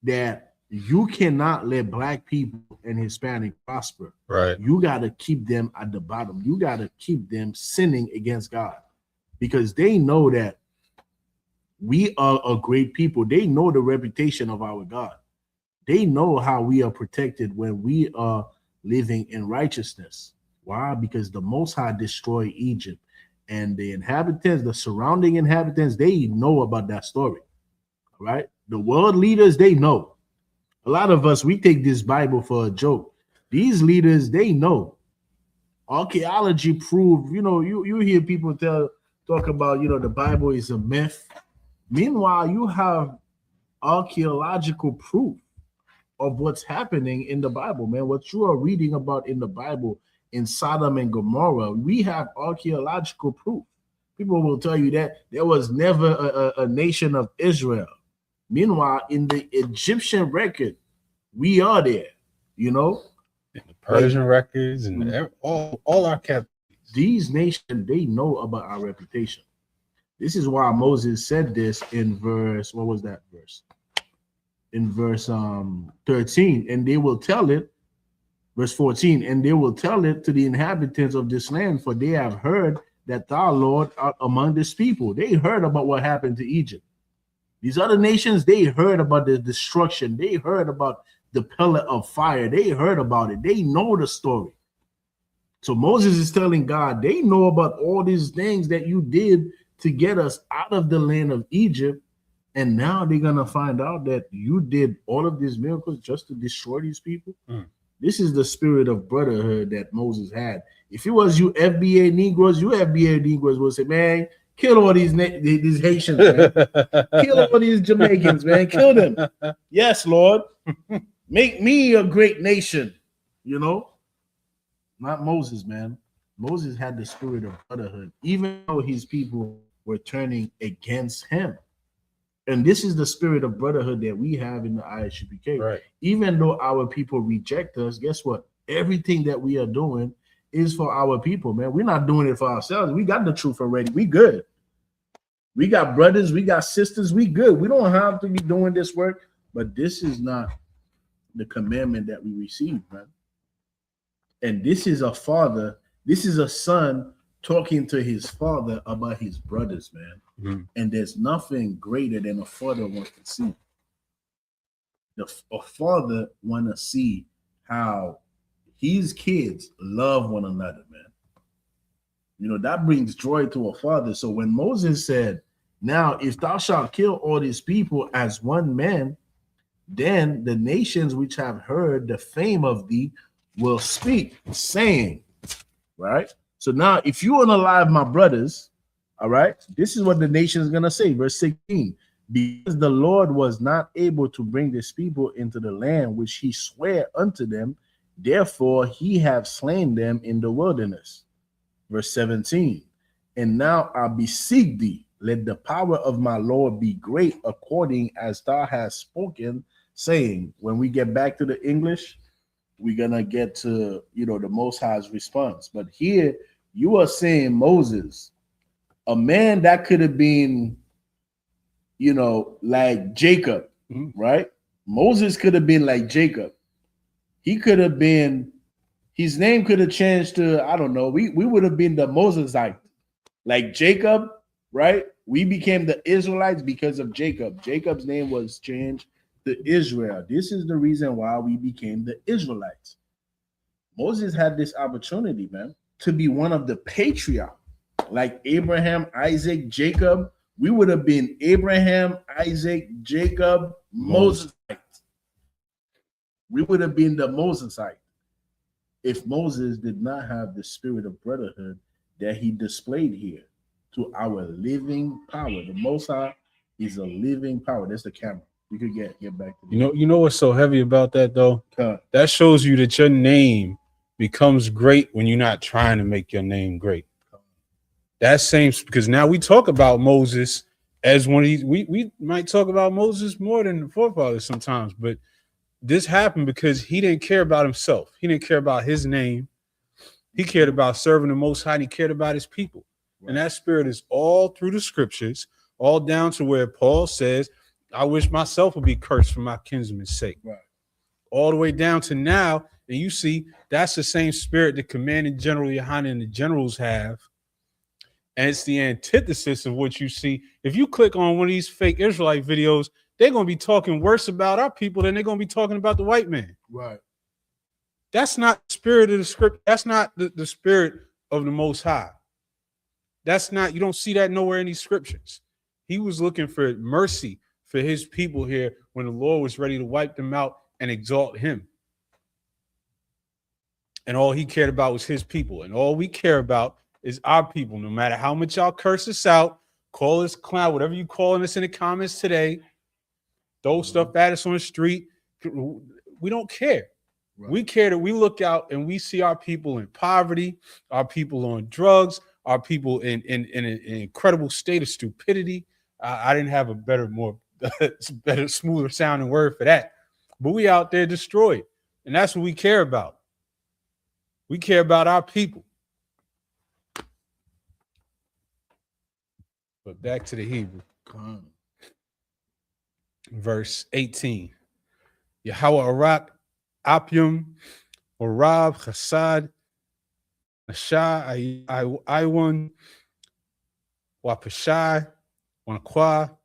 that you cannot let black people and Hispanic prosper. Right. You got to keep them at the bottom. You got to keep them sinning against God, because they know that we are a great people. They know the reputation of our God. They know how we are protected when we are living in righteousness. Why? Because the Most High destroyed Egypt, and the inhabitants, the surrounding inhabitants, they know about that story. Right? The world leaders, they know. A lot of us, we take this Bible for a joke. These leaders, they know. Archaeology proved, you hear people talk about, the Bible is a myth. Meanwhile, you have archaeological proof of what's happening in the Bible, man. What you are reading about in the Bible in Sodom and Gomorrah, we have archaeological proof. People will tell you that there was never a nation of Israel. Meanwhile, in the Egyptian record, we are there, In the Persian records and all our captives. These nations, they know about our reputation. This is why Moses said this in verse, what was that verse? In verse 13, and they will tell it, verse 14, and they will tell it to the inhabitants of this land, for they have heard that thou, Lord, art among this people. They heard about what happened to Egypt. These other nations, they heard about the destruction. They heard about the pillar of fire. They heard about it. They know the story. So Moses is telling God, they know about all these things that you did to get us out of the land of Egypt. And now they're going to find out that you did all of these miracles just to destroy these people. This is the spirit of brotherhood that Moses had. If it was you FBA Negroes, would say, man, kill all these Haitians, man. Kill all these Jamaicans, man. Kill them. Yes, Lord. Make me a great nation, Not Moses, man. Moses had the spirit of brotherhood, even though his people were turning against him. And this is the spirit of brotherhood that we have in the ISUPK. Right. Even though our people reject us, guess what? Everything that we are doing is for our people, man. We're not doing it for ourselves. We got the truth already. We good. We got brothers. We got sisters. We good. We don't have to be doing this work. But this is not the commandment that we received, man. And this is a father. This is a son talking to his father about his brothers, man. And there's nothing greater than a father wants to see. A father want to see how his kids love one another, man. That brings joy to a father. So when Moses said, now, if thou shalt kill all these people as one man, then the nations which have heard the fame of thee will speak, saying, right? So now, if you unalive my brothers, all right, this is what the nation is going to say. Verse 16, because the Lord was not able to bring this people into the land which he sware unto them, therefore he have slain them in the wilderness. Verse 17, and now I beseech thee, let the power of my Lord be great according as thou hast spoken, saying. When we get back to the English, we're going to get to, the Most High's response. But here you are saying, Moses, a man that could have been, like Jacob, right? Moses could have been like Jacob. He could have been, his name could have changed to, I don't know, we would have been the Mosesite. Like Jacob, right? We became the Israelites because of Jacob. Jacob's name was changed to Israel. This is the reason why we became the Israelites. Moses had this opportunity, man, to be one of the patriarchs, like Abraham, Isaac, Jacob, We would have been Abraham, Isaac, Jacob, Moses. We would have been the Mosesite if Moses did not have the spirit of brotherhood that he displayed here to our living power. The Most High is a living power. That's the camera. We could get back to you know what's so heavy about that though? That shows you that your name becomes great when you're not trying to make your name great. That same, because now we talk about Moses as one of these. We might talk about Moses more than the forefathers sometimes, but this happened because he didn't care about himself. He didn't care about his name. He cared about serving the Most High. And he cared about his people. Right. And that spirit is all through the scriptures, all down to where Paul says, I wish myself would be cursed for my kinsman's sake. Right. All the way down to now. And you see, that's the same spirit the commanding general Yohanan and the generals have. And it's the antithesis of what you see. If you click on one of these fake Israelite videos, they're going to be talking worse about our people than they're going to be talking about the white man. Right. That's not the spirit of the script. That's not the spirit of the Most High. That's not, you don't see that nowhere in these scriptures. He was looking for mercy for his people here when the Lord was ready to wipe them out and exalt him. And all he cared about was his people. And all we care about is our people. No matter how much y'all curse us out, call us clown, whatever you calling us in the comments today, throw stuff at us on the street. We don't care. Right. We care that we look out and we see our people in poverty, our people on drugs, our people in an incredible state of stupidity. I didn't have a better, smoother sounding word for that. But we out there destroyed. And that's what we care about. We care about our people. But back to the Hebrew. Verse 18. Yahweh Arak, Apyum, Orab, Chasad, Nashah, Iwan, Wapashai, Wanakwa,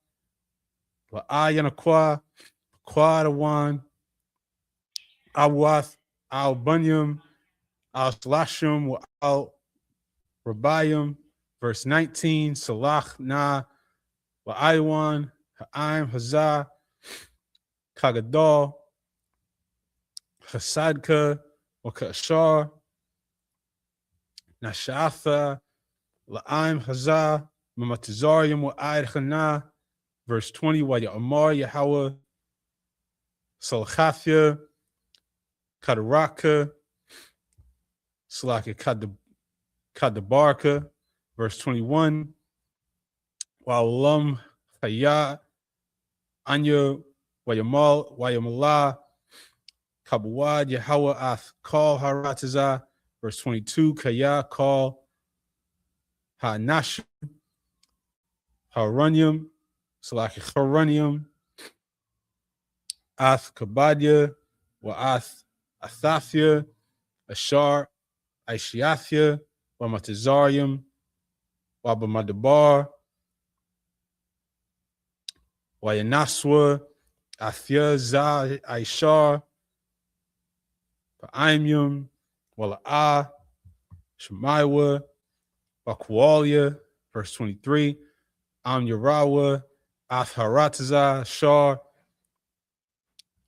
Wa'ayanakwa, Quadawan, Awath, Al Bunyam, Al Slashim, Al Rabayim. Verse 19, Salach Na, Wa'aywan, Ha'im, Hazah, Kagadal, Hasadka, Wakashar, Nashatha, La'im, Hazah, Mamatizarium, Wa'ayad Chana. Verse 20, Wa'ya'amar, Yahweh, Salchathia, Kadaraka, Salaka Kadabarka. Verse 21, Wa'alam Chaya, Anya, Wayamala, Kabuad, Yahweh Ath, Call Haratazah. Verse 22, Kaya, Call Ha'nash, Harunium, Salaki Harunium, Ath Kabadia, Wa'ath Athafia, Ashar, Aishiathia, Wamatazarium, Wabamadabar, Wayanaswa, Athia Za Aishar, Pa'imium, Wala'ah, Shemaiwa, Wakwalia. Verse 23, Am Yarawa, Atharataza, Shar,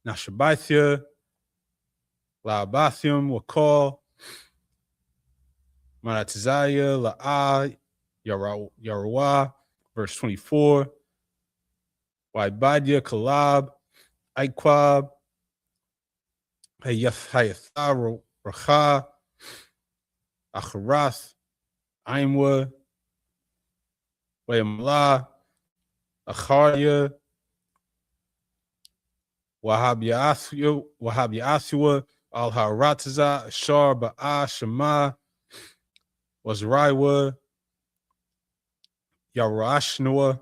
Nashabathia, La'abathium, Wakal, Manatizaya, La'ah, Yarawa. Verse 24, Waibadia, Kalab, Aikwab, Hayatha, Racha, Acharath, Aimwa, Wayamla, Acharya, Wahabiathua, Al Harataza, Ashar, Ba'a, Shema, Wazraiwa, Yarashnoa.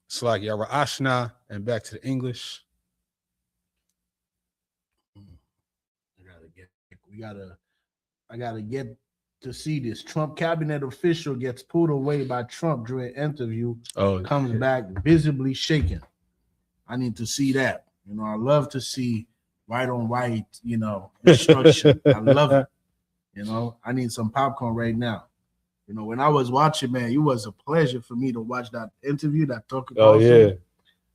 It's like Yarashna, and back to the English. I gotta get to see this. Trump cabinet official gets pulled away by Trump during interview. Comes back visibly shaken. I need to see that. You know, I love to see white on white, instruction. I love it. I need some popcorn right now. You know, when I was watching, man, it was a pleasure for me to watch that interview, that Tucker Oh Carlson. yeah,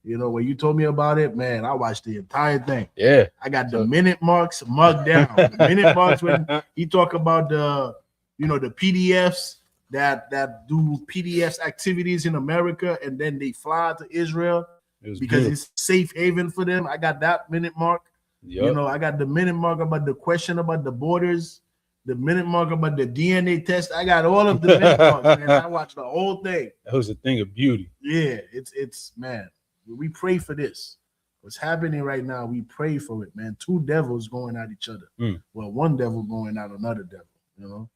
You know, when you told me about it, man, I watched the entire thing. yeah. I got the minute marks marked down. The minute marks when he talk about the PDFs that do PDFs activities in America, and then they fly to Israel because beautiful. it's safe haven for them. I got that minute mark. Yep. You know, I got the minute mark about the question about the borders, the minute mark about the DNA test. I got all of the minute marks, man. I watched the whole thing. That was a thing of beauty. Yeah, it's man. We pray for this. What's happening right now, we pray for it, man. Two devils going at each other. Well, one devil going at another devil, you know.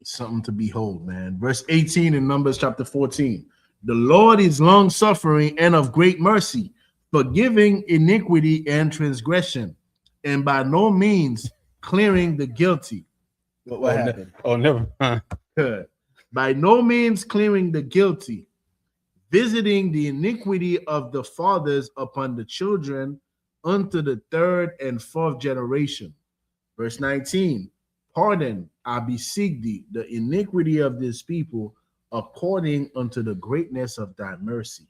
It's something to behold, man. Verse 18 in Numbers chapter 14. The Lord is long suffering and of great mercy, forgiving iniquity and transgression, and by no means clearing the guilty. What happened? Never mind. By no means clearing the guilty, visiting the iniquity of the fathers upon the children unto the third and fourth generation. Verse 19, pardon, I beseech thee, the iniquity of this people according unto the greatness of thy mercy.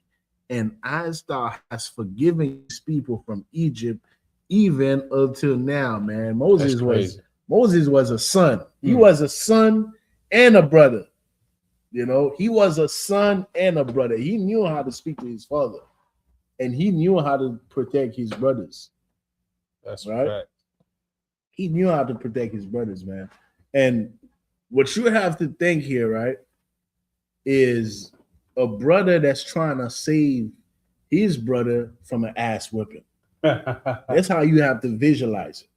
And as thou hast forgiven these people from Egypt, even until now, man. Moses was a son. He was a son and a brother. You know, he was a son and a brother. He knew how to speak to his father, and he knew how to protect his brothers. That's right. He knew how to protect his brothers, man. And what you have to think here, right, is a brother that's trying to save his brother from an ass whipping. That's how you have to visualize it.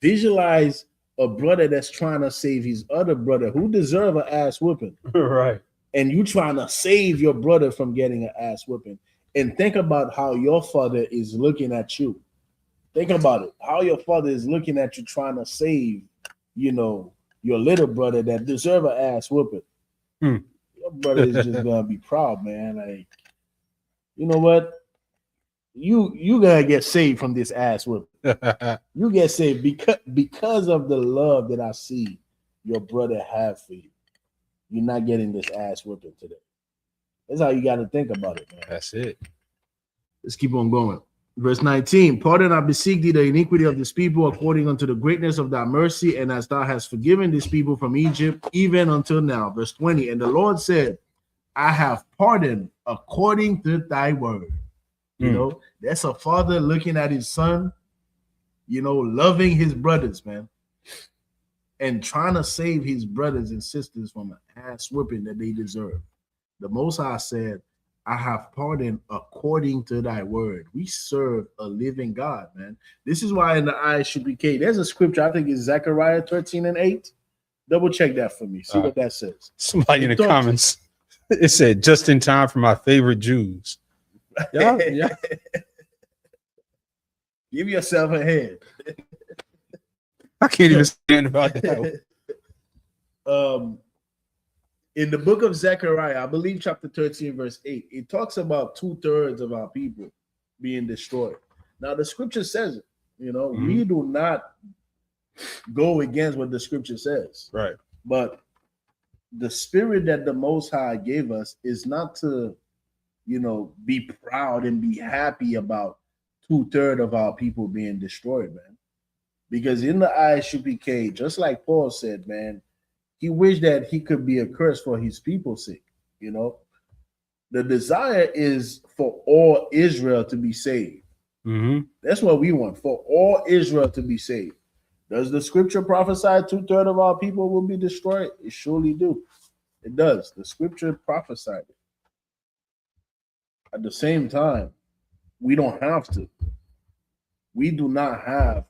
Visualize a brother that's trying to save his other brother who deserve an ass whipping. Right. And you trying to save your brother from getting an ass whipping. And think about how your father is looking at you. Think about it. How your father is looking at you trying to save, you know, your little brother that deserve an ass whipping. Your brother is just gonna be proud, man. Like, you know what? You gonna get saved from this ass whipping. You get saved because of the love that I see your brother have for you. You're not getting this ass whipping today. That's how you got to think about it, man. That's it. Let's keep on going. Verse 19, pardon, I beseech thee, the iniquity of this people according unto the greatness of thy mercy, and as thou hast forgiven this people from Egypt, even until now. Verse 20, and the Lord said, I have pardoned according to thy word. You know, that's a father looking at his son, you know, loving his brothers, man, and trying to save his brothers and sisters from an ass whipping that they deserve. The Most High said, I have pardoned according to thy word. We serve a living God, man. This is why in the Isupk, there's a scripture, I think it's Zechariah 13:8. Double check that for me. See what that says. Somebody in the comments, it said, just in time for my favorite Jews. Yeah. Give yourself a hand. I can't even stand about that. In the book of Zechariah, I believe chapter 13, verse 8, it talks about 2/3 of our people being destroyed. Now, the scripture says it, you know, we do not go against what the scripture says. Right. But the spirit that the Most High gave us is not to, you know, be proud and be happy about 2/3 of our people being destroyed, man. Because in the Isupk, just like Paul said, man, he wished that he could be a curse for his people's sake. You know, the desire is for all Israel to be saved. That's what we want, for all Israel to be saved. Does the scripture prophesy 2/3 of our people will be destroyed? It surely do. It does. The scripture prophesied it. At the same time, we don't have to. We do not have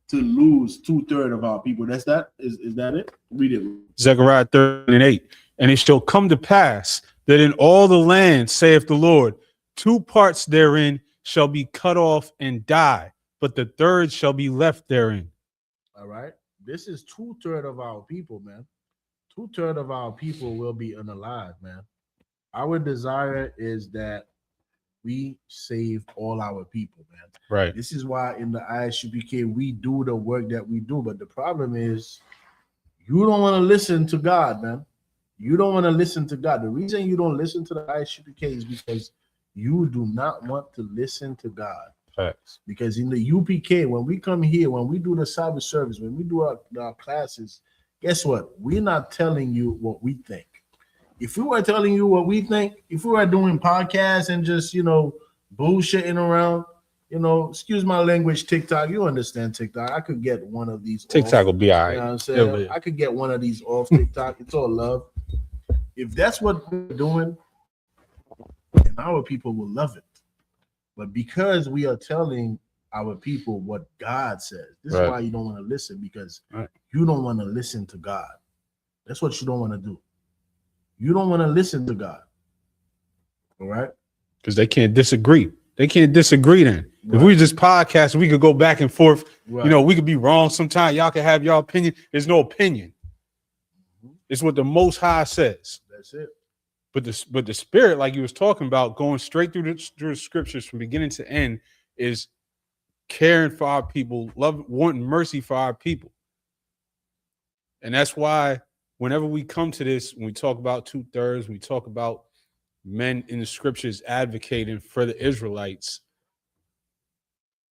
to lose 2/3 of our people. Is that it? Read it. Zechariah 13:8. And it shall come to pass that in all the land, saith the Lord, 2 parts therein shall be cut off and die, but the third shall be left therein. All right. This is 2/3 of our people, man. 2/3 of our people will be unalive, man. Our desire is that we save all our people, man. Right. This is why in the Isupk we do the work that we do. But the problem is You don't want to listen to God, man. You don't want to listen to God. The reason you don't listen to the ISUPK is because you do not want to listen to God. Facts. Because in the UPK, when we come here, when we do the Sabbath service, when we do our classes, guess what? We're not telling you what we think. If we were telling you what we think, if we were doing podcasts and just, bullshitting around, excuse my language, TikTok, you understand TikTok. I could get one of these TikTok off. will be all right. You know what I'm saying? I could get one of these off TikTok. It's all love. If that's what we're doing, then our people will love it. But because we are telling our people what God says, this is why you don't want to listen, because you don't want to listen to God. That's what you don't want to do. You don't want to listen to God. All right? Because they can't disagree. They can't disagree then. Right. If we just podcast, we could go back and forth. Right. We could be wrong sometimes. Y'all can have your opinion. There's no opinion. It's what the Most High says. That's it. But the spirit, like you was talking about, going straight through the scriptures from beginning to end, is caring for our people, wanting mercy for our people. And that's why whenever we come to this, when we talk about 2/3, we talk about men in the scriptures advocating for the Israelites.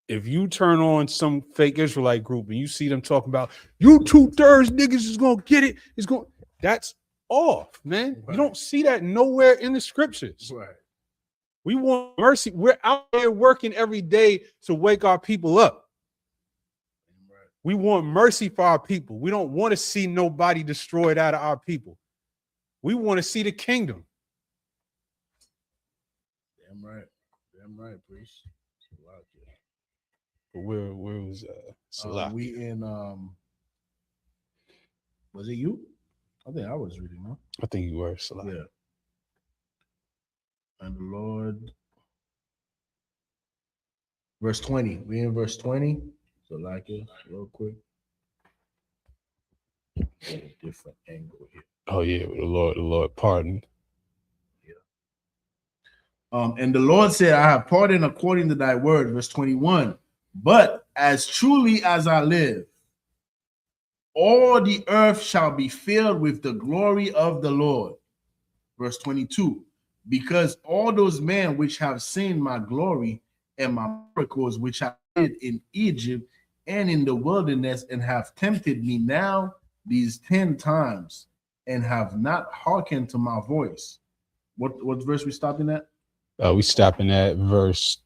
If you turn on some fake Israelite group and you see them talking about you 2/3 niggas is gonna get it, that's off, man. Right. You don't see that nowhere in the scriptures. Right. We want mercy. We're out there working every day to wake our people up. Right. We want mercy for our people. We don't want to see nobody destroyed out of our people. We want to see the kingdom. Damn right, priest. But where was Salah? We in was it you? I think I was reading, huh? I think you were Salah. Yeah. And the Lord, verse 20. We in verse 20. So like it real quick. A different angle here. Oh yeah, the Lord pardoned. Yeah. And the Lord said, I have pardoned according to thy word, verse 21. But as truly as I live, all the earth shall be filled with the glory of the Lord. Verse 22. Because all those men which have seen my glory and my miracles which I did in Egypt and in the wilderness, and have tempted me now these 10 times, and have not hearkened to my voice. What verse we stopping at? We stopping at verse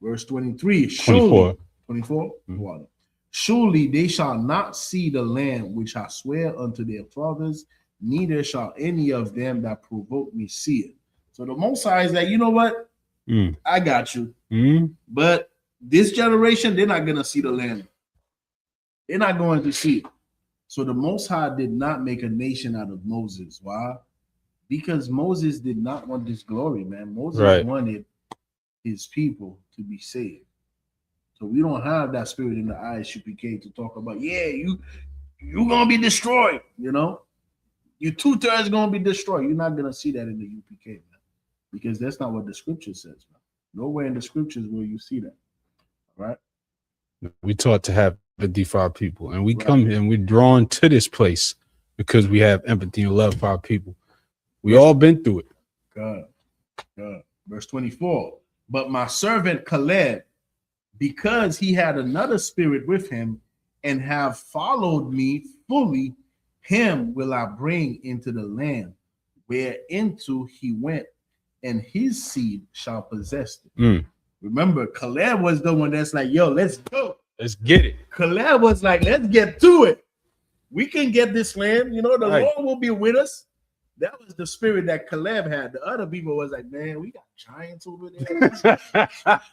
23. 24. 24. Surely they shall not see the land which I swear unto their fathers, neither shall any of them that provoke me see it. So the Most High is that, you know what? I got you. But this generation, they're not going to see the land. They're not going to see it. So the Most High did not make a nation out of Moses. Why? Because Moses did not want this glory, man. Moses wanted his people to be saved. So we don't have that spirit in the ISUPK to talk about, you're going to be destroyed, Your 2/3 going to be destroyed. You're not going to see that in the UPK, man. Because that's not what the scripture says, man. Nowhere in the scriptures will you see that. All right? We taught to have empathy for our people. And we come here and we're drawn to this place because we have empathy and love for our people. We all been through it. God. Verse 24. But my servant Caleb, because he had another spirit with him and have followed me fully, him will I bring into the land whereinto he went, and his seed shall possess it. Remember, Caleb was the one that's like, let's go. Let's get it. Caleb was like, let's get to it. We can get this land. The Lord will be with us. That was the spirit that Caleb had. The other people was like, man, we got giants over there.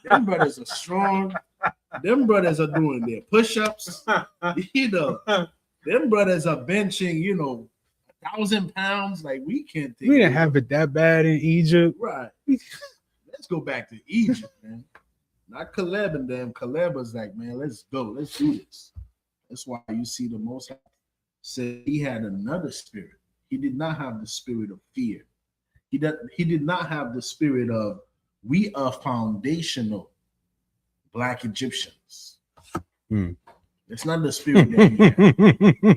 Them brothers are strong. Them brothers are doing their push-ups. Them brothers are benching, 1,000 pounds. Like, we can't take We didn't have it that bad in Egypt. Right. Let's go back to Egypt, man. Not Caleb and them. Caleb was like, man, let's go. Let's do this. That's why you see the Most High said he had another spirit. He did not have the spirit of fear. He did not have the spirit of, we are foundational Black Egyptians. It's not the spirit that we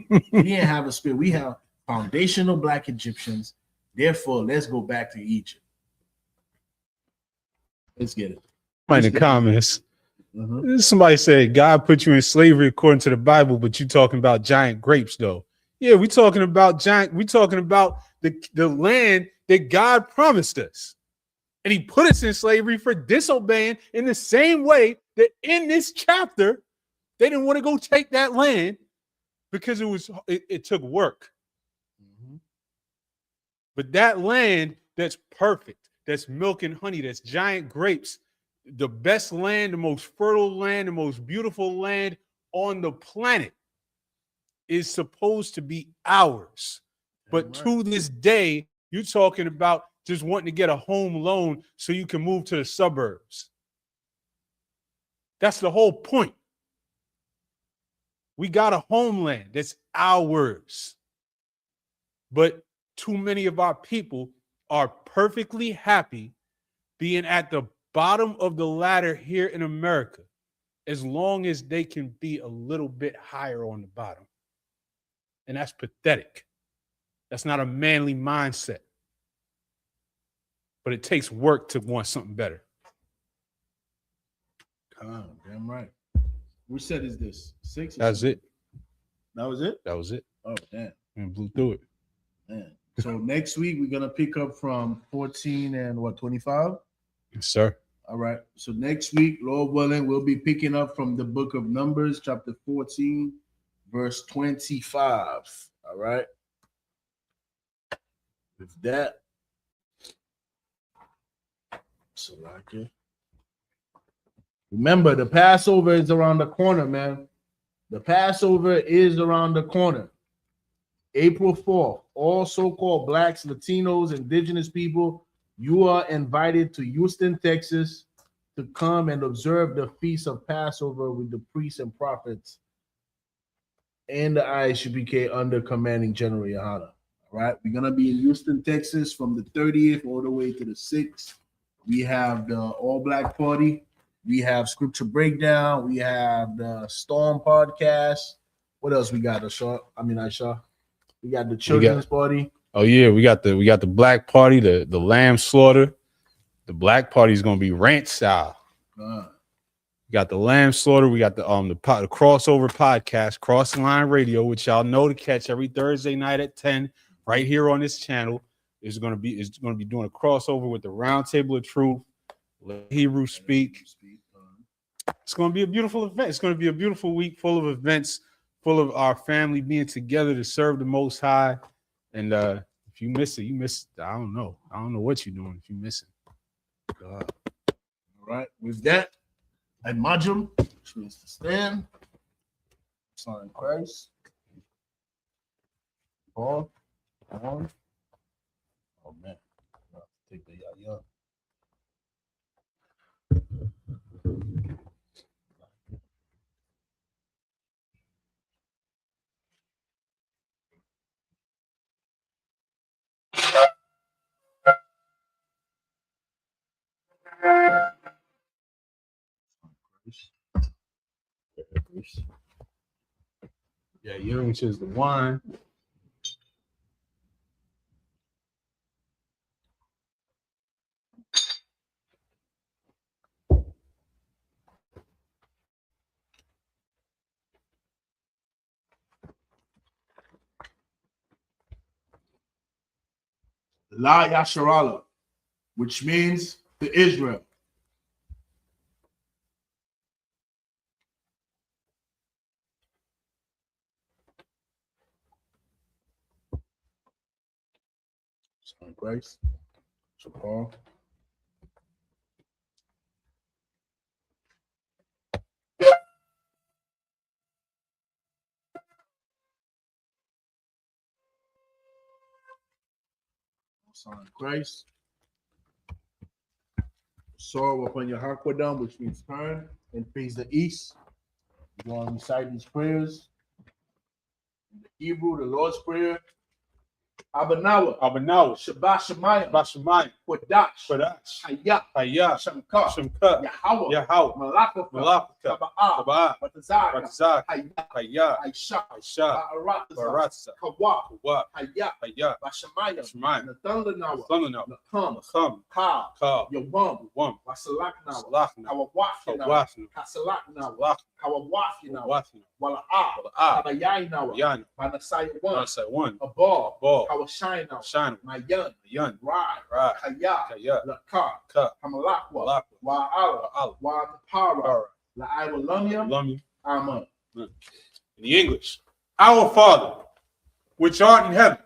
have. We didn't have a spirit. We have foundational black Egyptians. Therefore, let's go back to Egypt. Let's get it. In the comments, somebody said God put you in slavery according to the Bible, but you talking about giant grapes, though. Yeah, we talking about the land that God promised us. And he put us in slavery for disobeying in the same way that in this chapter, they didn't want to go take that land because it took work. But that land that's perfect, that's milk and honey, that's giant grapes, the best land, the most fertile land, the most beautiful land on the planet is supposed to be ours. But to this day, you're talking about just wanting to get a home loan so you can move to the suburbs. That's the whole point. We got a homeland that's ours. But too many of our people are perfectly happy being at the bottom of the ladder here in America, as long as they can be a little bit higher on the bottom. And that's pathetic. That's not a manly mindset. But it takes work to want something better. Damn right. Which set is this? 6? That's it. That was it? That was it. Oh, damn. And blew through it. Man. So next week, we're going to pick up from 14 and 25? Yes, sir. All right. So next week, Lord willing, we'll be picking up from the book of Numbers, chapter 14, verse 25. All right. With that, so like it. Remember, the Passover is around the corner, man. The Passover is around the corner. April 4th, all so-called blacks, Latinos, indigenous people, you are invited to Houston, Texas to come and observe the Feast of Passover with the priests and prophets and the Isupk under commanding General Yohana. All right, we're going to be in Houston, Texas from the 30th all the way to the 6th. We have the all-black party. We have scripture breakdown. We have the Storm podcast. What else we got, Aisha? We got the children's party. Oh yeah, we got the black party, the lamb slaughter. The black party is gonna be ranch style. We got the lamb slaughter. We got the crossover podcast, Crossing Line Radio, which y'all know to catch every Thursday night at 10 right here on this channel. It's gonna be doing a crossover with the Round Table of Truth, Let Hebrew Speak. It's gonna be a beautiful event. It's gonna be a beautiful week full of events, full of our family being together to serve the Most High. And if you miss it, you miss it. I don't know what you're doing if you miss it. God. All right. With that, I Majum, which means to stand. Son of Christ. Paul. On. Oh man. Take the yah. Yeah, you which is the wine. La Yasharala, which means to Israel. Son of Christ. So Paul. Son of Christ. Sorrow upon your Hakwadam, which means turn and face the east. You want to recite these prayers. In the Hebrew, the Lord's Prayer. Abanawa, Abanawa, Shabashamayim, Bashamayim, Quadash, Kodash, Hayat, Hayat, Shamka, Shemka, Yahweh, Yahweh, Malakaka, Malaka, Taba'a, Tabaa, Batazaka, Batazak, Hayat, Hayat, Aisha, Aisha, Ba'aratza, Baratza, Kawa, Kawa, Hayat, Hayat, Bashamayim, Shemaim, Nathanawa, Thunana, Nakam, Lacham, Ka, Ka, Yawam, Wam, Wasalaknawa, Slachna, Kawawafinawa, Kawafna, Kasalaknawa, Slach, Kawawafinawa, Wafna, Wala'a, Wala'a, Kabayaynawa, Yan, Manasaya one, Nasa one, Abal, Ball, Kawashaynawa, Shan, Mayan, Yan, Rai, Ra, Kaya, Kaya, Lakar, Ka, Hamalakwa, Malakwa, Wa'ala, Al, Wa'atapara, Para, La'awalamya, Lummy. Amen. In the English, our Father, which art in heaven,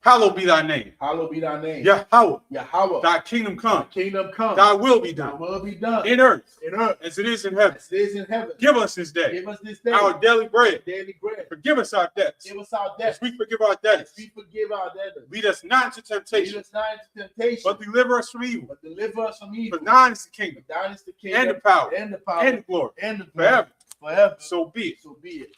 hallowed be thy name. Hallowed be thy name. Yahweh, Yahweh, thy kingdom come, thy kingdom come, thy will be thy done, will be done in earth in earth as it is in heaven. as it is in heaven. Give us this day Give us this day our daily bread. daily bread. Forgive us our debts, Give us our as debts we forgive our as debtors. we forgive our debtors. Lead us not into Lead temptation, us not into temptation, but deliver us from evil. but deliver us from evil. For thine is the kingdom, For thine is the and kingdom the power, and the power and the glory, and the glory forever. forever. So be it. So be it.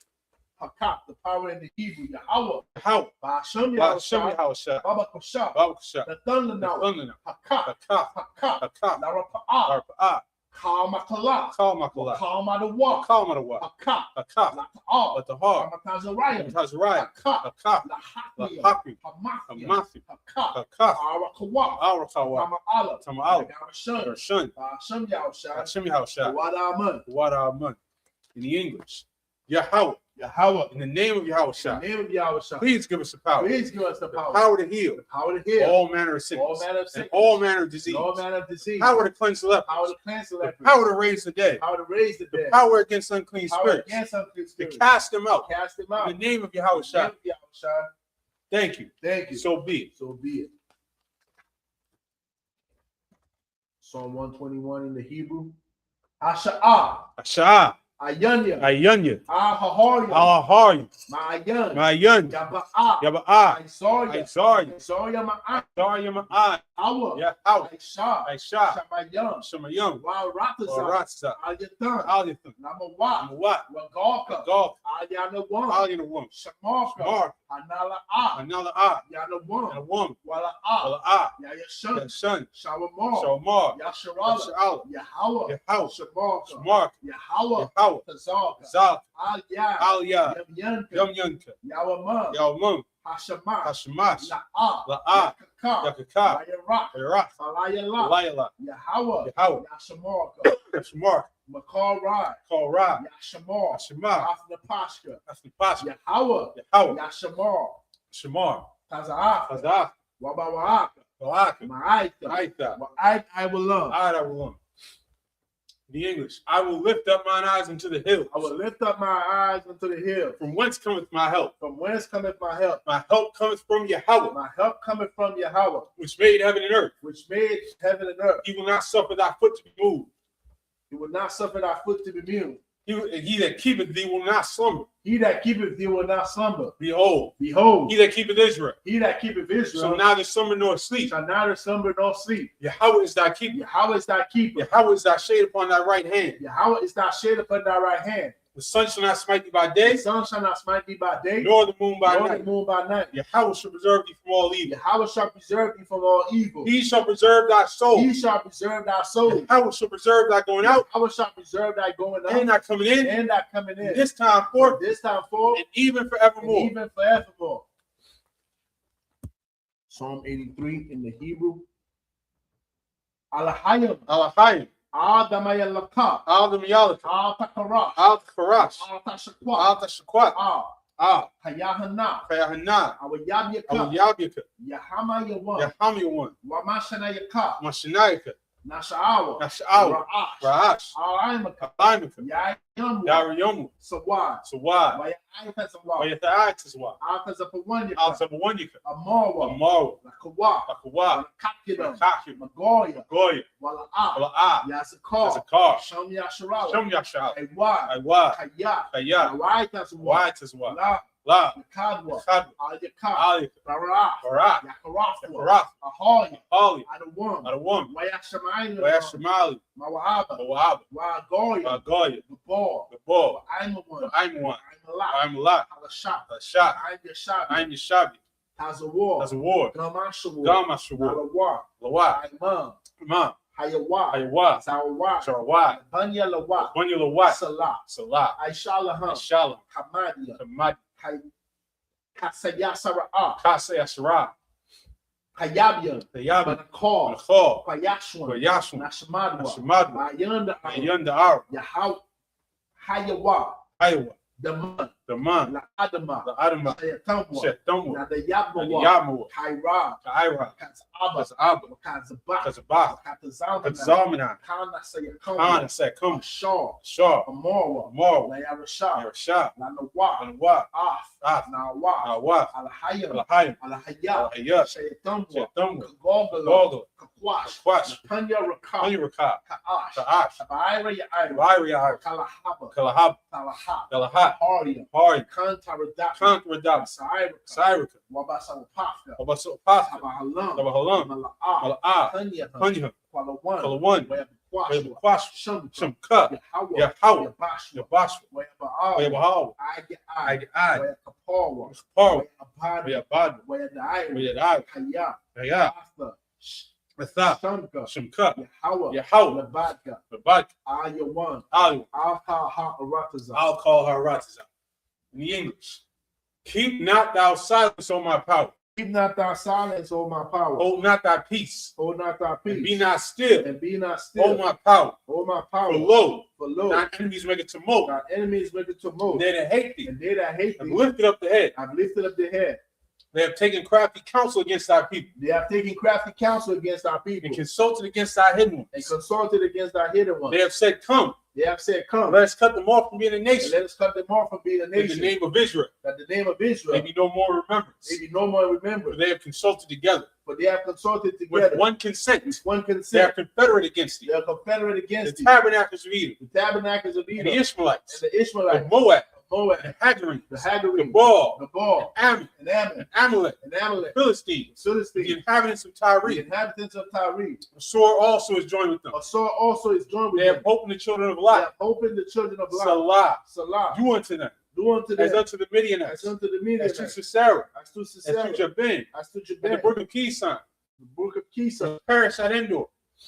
Hakak, the power in the Hebrew, Yahweh, How? Ba'ashem Hashem Yahushua, Yahushua, Baba Kosha, Baba Kasha, the thunder now, Thunana, Hakak, Hakah, Hakak, Hakah, Larapa'ah, Arpa'ah, Kalmakala, Kalmakala, Kalmadawa, Kalmadawa, Hakak, Hakah, Lata'ah, but the heart, Kamatazariah, Tazariah, Hakak, Hakah, Lahakmiya, Lahakmi, Hamathia, Hamathi, Hakak, Hakah, Arakawa, Arakawa, Tama'ala, Tama'al, Yagamashun, Gershon, Ba'ashem Yahushua, Hashem Yahushua, Wadaman, what our month. In the English, Yahweh, Yahweh, in the name of in the Yahushua, name of Yahushua, please give us the power, please give us the the power, power to heal the power to heal all manner of all sickness, manner of and sickness, all manner of disease, all manner of disease, power to cleanse the power lepers, to cleanse the the lepers, power to raise the dead, power to raise the the dead, power against unclean power spirits, against unclean to spirits, cast them out. cast them out. In the name of In the name Yahushua, of Yahushua, thank you. thank you. So be it. So be it. Psalm 121 in the Hebrew. Asha'ah, Ashah, Ayanya, Ayanya, Ahahoya, Ahari, Ma'ayan, Mayan, Yaba'ah, Yaba'ah, Isaiah, Isaiah, Isaiah Ma'an, Isaiah Ma'an, Awa, Yahweh, Aisha, Aisha, Shamayam, Shemayim, Wa'ratazah, Baratza, Ayatan, Aliyathan, Namawa, Mawat, Wagalka, Golf, Ayanawan, Aliyanawan, Shamarka, Mark, Anala'a, another eye, and Yanawan, a woman, Wala'a, well, eye, Yayashan, the son, Shawamar, Shamar, Yasharala, Yasha'al, Yahweh, Yahweh, Shamarka, Mark, Yahweh, Yahweh, Tazalka, Zal, Aliyah, Aliyah, Yamyanka, Yumyanka, Yawamah, Yalmum, Hashemah, Hashemash, La'a, La'a, Yakaka, Yakaka, Yarak, Yarach, Salayala, Layla, Yahweh, Yahweh, Yashamarka, Yashmark, Makarai, Korah, Yashamar, Hashemah, Afnapashka, Asnipashka, Yahweh, Yahweh, Yashamar, Shamar, Taza'af, Hazak, Wabawa'aka, Balak, Ma'aita, Aitha, Wa'ait I will love. I will. The English, I will lift up mine eyes into the hills. I will lift up my eyes unto the hill. From whence cometh my help? From whence cometh my help? My help cometh from Yahweh, My help cometh from Yahweh, which made heaven and earth. which made heaven and earth. He will not suffer thy foot to be moved. He will not suffer thy foot to be moved. He that keepeth thee will not slumber. He that keepeth thee will not slumber. Behold, Behold, he that keepeth Israel he that keepeth Israel shall neither slumber nor sleep. shall neither slumber nor sleep. Yahweh is thy keeper. Yahweh is thy keeper. Yahweh is thy shade upon thy right hand. Yahweh is thy shade upon thy right hand. The sun shall not smite thee by The day, sun shall not smite thee by day, nor the moon by nor the night. moon by night. Yahweh shall preserve thee from all evil. Yahweh shall preserve thee from all evil. He shall preserve thy soul. He shall preserve thy soul. Yahweh shall preserve thy going out Yahweh shall preserve thy going out and thy coming in, and thy coming in. this time forth This time forth and even and forevermore. even forevermore. Psalm 83 in the Hebrew. Alahayim, Alahayim, Adamayalaka, Adam Yalaka, Al-Takarash, Al Karash, Al-Tashaqwa, Al Tashakwat, Hayahana, Kayahana, Awayabyaka, Awayabyaka, Yahama Yawan, Yahamiyawan, Wamashanayaka, Mashanayaka, Nasha'awa, Nasha'awa, Ra'ash, Ra'ash, Al-Aimaka, Alimaka, Yayamu, Dariyamu, Sawad, Sawad, Wayaitazawad, Wayata'atazwa, Al-Tazapawanyaka, Al-Zabawanyaka, Amawa, Amaru, Lakawa, Akawa, Kakidam, Kakim, Magoya, Goya, Wala'a, Wala'a, Yasakar, Zakar, Sham Yasharala, Shem Yashal, Aywa, Aywa, Kaya, Kaya, Nawaitazawad, Wayatazwa, La, La, Kadwa, Khad, Al-Yakar, Ali, Barah, Barak, Yakarafwa, Barak, Ahoya, Ali, Adawam, Adawam, Wayashamayim, Wayashamali, Mawahaba, Mawab, Wagoya, Goya, Gabor, the ball, Aimawan, I'm one, Aimalak, I'm a lot, Halashak, a shot, Aim Yashabi, I'm Yashabi, Has a war. Has a war. Gamashawu. Gamashawu. Alawa. Lawa. Imam. Imam. Hayawa. Hayawa. Sawa. Sharawa. Banya Lawa. Bunya Lawa. Salah. Salah. Aishalaham. Shalom. Hamadia. Hamad. Kasayasara. Kasaya Shara. Hayabian. Hayabi. Banakal. Nakal. Payashwan. Payashwan. Nashamadwa. Nashamadwa. Ayanda. Ayanda Ar. Yahaw. Hayawa. Iowa. Daman. The man. La Adama. The Adama. Shayatamwa. Shetamwa. Now the The Yabmawa. Yamu. Kaira. Kaira. Kazaba. Kazaba. Kazaba. Kazaba. Katazamana. Kazamina. Kana Sayakama. Khan said, come. Shaw. Shaw. Amora. More. Layarasha. Yarasha. Lanawa. And what? Af. Ah. Nawa. Awa. Alahaya. Alahayim. Alahaya. Alahaya. Shayatamwa. Shetamwa. Kagogala. Gogo. Kakwash. Kakwash. Panya Raka. Anuraka. Kaash. Kaash. Tabaira Yaira. Varia. Kalahaba. Kalahab. Talaha. Galahat. Haria. Hari. Kantaradaka. Contra Sairaka. Cyrika. Wabasawapaka. Obasopatha. Tabahalam. Tabahalam. Mala'a. Mala'ah. Kanya. Punja. Kwalawan. Kalawan. Wayabquash. Wabaquash. Shamka. Shamka. Yahawa. Yahawa. Yabashwa. Yabashwa. Wayaba'awa. Wayabahaw. Age. Ag. Wayakapawa. Par. Wayabad. Wayabad. Wayadaira. Wayadad. Haya. Haya. Arthur. Matha. Shamka. Shamka. Yahawa. Yahaw. Labadka. Babak. Ayawan. Alu. Al-Ha-Ha-Arataza. I'll call her Ratiza. In the English. Keep not thou silence on my power. Keep not thy silence, O my power. Hold not thy peace. Hold not thy peace. And be not still. And be not still. Hold my power. O my power. For lo, For lo, thine enemies make a tumult. thy enemies make it to move. They that hate thee And they that hate have thee lifted up the head. have lifted up their head. They have taken crafty counsel against thy people, They have taken crafty counsel against our people. and consulted against thy hidden And ones. consulted against our hidden ones. They have said, come, They have said, come, let us cut them off from being a and nation. let us cut them off from being a In the nation. name of Israel, That the name of Israel may be no more remembrance. may be no more remembered. For they have consulted together For they have consulted with together one consent. with one They are consent. confederate against thee. They are confederate The against thee. tabernacles of Edom, The tabernacles of and Edom the and Ishmaelites, the Ishmaelites, of Moab, Moab, and Hagarenes, the the Hagarenes, Baal, the Baal, Ammon, and Ammon, and Amalek, and Amalek, Philistines, the the Philistines, inhabitants of the Tyre. inhabitants of Tyre. The sword also is joined with them. A sword also is joined with They have them. hope in the children of They Lot. have opened the children of Lot. Salah, Salah. do unto them Do unto as them unto the Midianites, as unto the as Midianites, to Sisera, as to as to Sisera, Jabin, as to and the Jabin, brook of Kison, the book of Kisa, perish at Endor.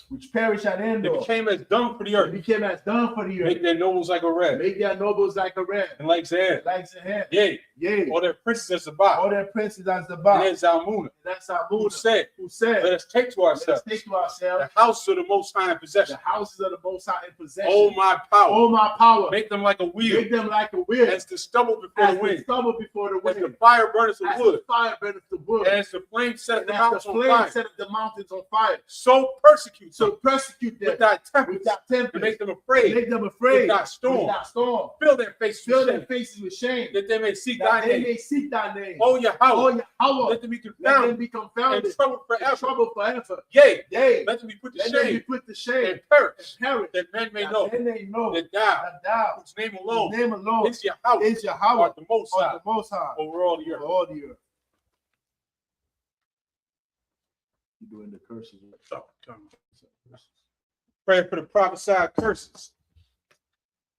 which perished at They Endor. became as dung for the They earth. became as dung for the Make earth. their nobles like a red, Make their nobles like a ram, and like Zahab. like Zahab. Yea, Yea, all their princes as Sabbath, all their princes as the and Baal. then Zalmunna, And that's our who Buddha, said, who let said, us take to let us ourselves take to ourselves the house of the Most High in the possession. houses of the Most High in possession. Oh, my power. Oh, my power. Make them like a wheel, Make them like a wheel, as the stubble before as the the wind, stubble before the as the wind, fire burneth the as wood, the fire burneth the wood, and as the flame setteth and the as mountains the on flame fire. set the mountains on fire. So persecute So them persecute them with thy with tempest, that and tempest, make them afraid make them afraid with thy storm. with that storm. Fill their faces Fill with their shame, faces with shame, that they may seek that thy they name. may seek thy name. Oh, Yahweh, Oh, Yahweh, let them be let them confounded be and confounded troubled and forever. troubled forever. Yea, Yea, let them be put to let them be shame put to shame and perish, and perish, that men may that know then they know that thou, that thou, whose name whose alone name alone is Yahweh, is Yahweh, art the Most or High the Most High, over all the for earth. all the earth. You're doing the curses. So, pray for the prophesied curses.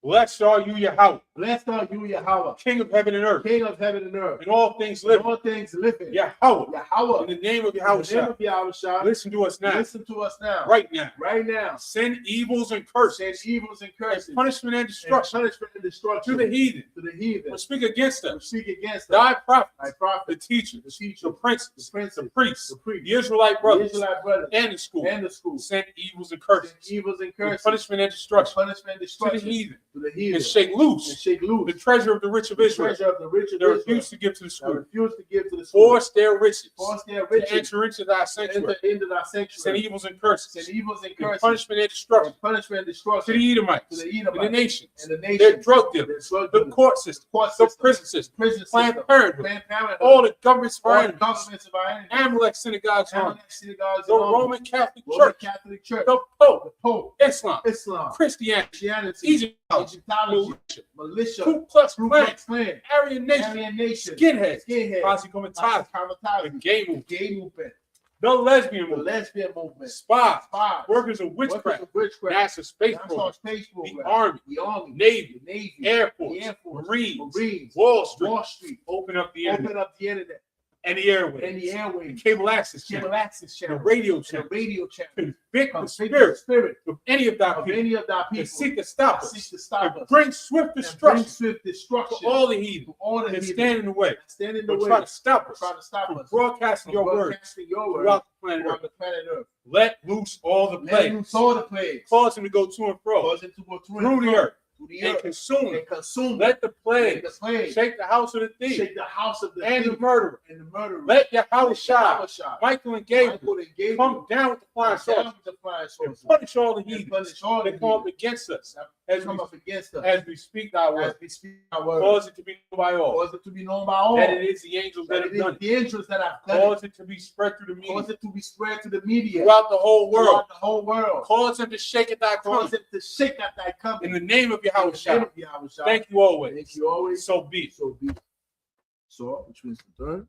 Blessed are you, Yahweh, Blessed are you, Yahweh, King of heaven and earth, King of heaven and earth, and all things and living. all things living. Yahweh, Yahweh, in the name of in the name Yahweh, of Yahweh, listen to us now, listen to us now, right now. right now. Send evils and curses, Send evils and and curses, punishment and and destruction punishment and destruction to the heathen to the heathen who speak against who us. speak against us. Thy prophets, Thy the prophets, teachers, the teachers, the princes, the princes, the priests, the priests, the Israelite the brothers, Israelite brothers, and the school. and the school. Send evils and Send curses, evils and with curses, punishment and and destruction punishment and to the destruction heathen, to the heathen, and shake and loose shake the loose treasure of the rich of the Israel. treasure of the rich of They Israel refuse to give to the that school. refuse to give to the school. Force their riches Force their to riches enter into thy to sanctuary. enter into thy Send sanctuary. evils and curses, Send evils and and curses, punishment and destruction and punishment and to destruction the Edomites, to the and the Edomites nations, and the their nations, drug their dealers, drug the dealers, court system, court the system, prison system, prison Planned system, Parenthood, Planned Parenthood, all the governments of our all the enemies, governments of our enemies, Amalek synagogues, Amalek synagogues, the and armies, Roman Catholic Roman Church, Catholic Church, the Pope, the Pope, Islam, Islam, Christianity, Christianity, Egyptology, Egyptology, militia, militia, Ku Klux Ku Klan, Klux Klan, Aryan Nation, Aryan Nation, skinheads, skinheads, Posse Comitatus, the Kamatazi, gay the movement, gay movement, the lesbian the movement, lesbian movement, spies, spies, workers of workers witchcraft, of witchcraft, NASA space NASA program, space program, the Army, the Army, Navy, the Navy, Air Force, the Air Force, Marines, Marines, Wall Street. Wall Street, Open up the internet. open up the internet. and the airways, and the airways, cable access channel, cable access the channel, radio and channel, the radio channel. convict the Convict the spirit spirit of any of thy of people any of thy that people seek to stop that us, seek to stop and us, bring swift and bring destruction swift to destruction all the heathen to all the that heathen stand in the way, that stand in the or way, try to stop us try to stop from us broadcasting from your word broadcasting your word throughout the planet throughout Earth. the planet Earth. Let loose all the Let plagues, loose all the plagues, cause him to go to and fro cause it to go through through the earth through the and earth, consume and it. consume. Let the Let the plagues plagues shake the house of the thief shake the house of the and the thief murderer. and the murderer. Let Yahweh Shai, Yahushua, Michael and Gabriel Michael and Gabriel come down with the flying come down sword with the flying and swords punish all the and heathens punish all the that come up heathen against us that as come we, up against us as we speak thy as word. we speak our word. Cause it to be known by all Cause it to be known by all that it is the angels that that have it is done it. the angels that have done it. Cause it to be spread through the media Cause it to be spread to the media throughout the whole world. throughout the whole world. Cause him to shake at thy coming Cause it to shake at thy in coming. the name of In Yahweh the Shai. name of Yahushua. Thank you always. Thank you always. So be it. So be it. So, which means the third.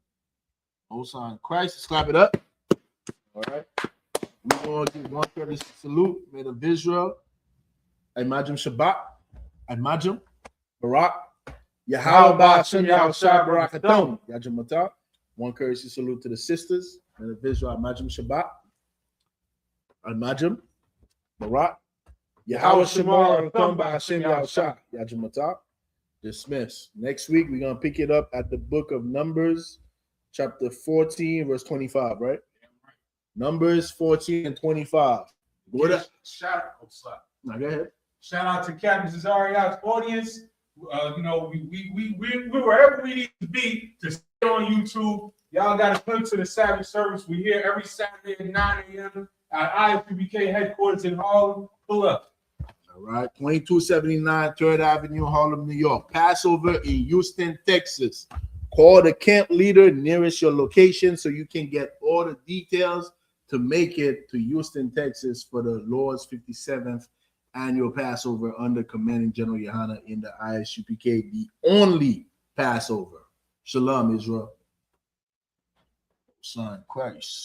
Hosanna Christ. Let's clap it up. All right. We're going to give one courtesy salute. May the Israel. Imagine Shabbat. Imagine Barak. Yahweh Ba'ashem Yahushua Barakathon. Yajim Matah. One courtesy salute to the sisters. May the Israel. Imagine Shabbat. Imagine Barak. Yahweh Shemar Ba'ashem Yahushua. Yajim Matah. Dismiss. Next week, we're going to pick it up at the book of Numbers, chapter 14, verse 25, right? Numbers 14 and 25. Go to, go ahead. Shout out to Captain Cesaria's audience. We wherever we need to be to stay on YouTube. Y'all got a clip to the Sabbath service. We here every Saturday at 9 a.m. at Isupk headquarters in Harlem. Pull up. All right, 2279 3rd Avenue, Harlem, New York. Passover in Houston, Texas. Call the camp leader nearest your location so you can get all the details to make it to Houston, Texas for the Lord's 57th annual Passover under Commanding General Yohana in the Isupk, the only Passover. Shalom, Israel. Son Christ.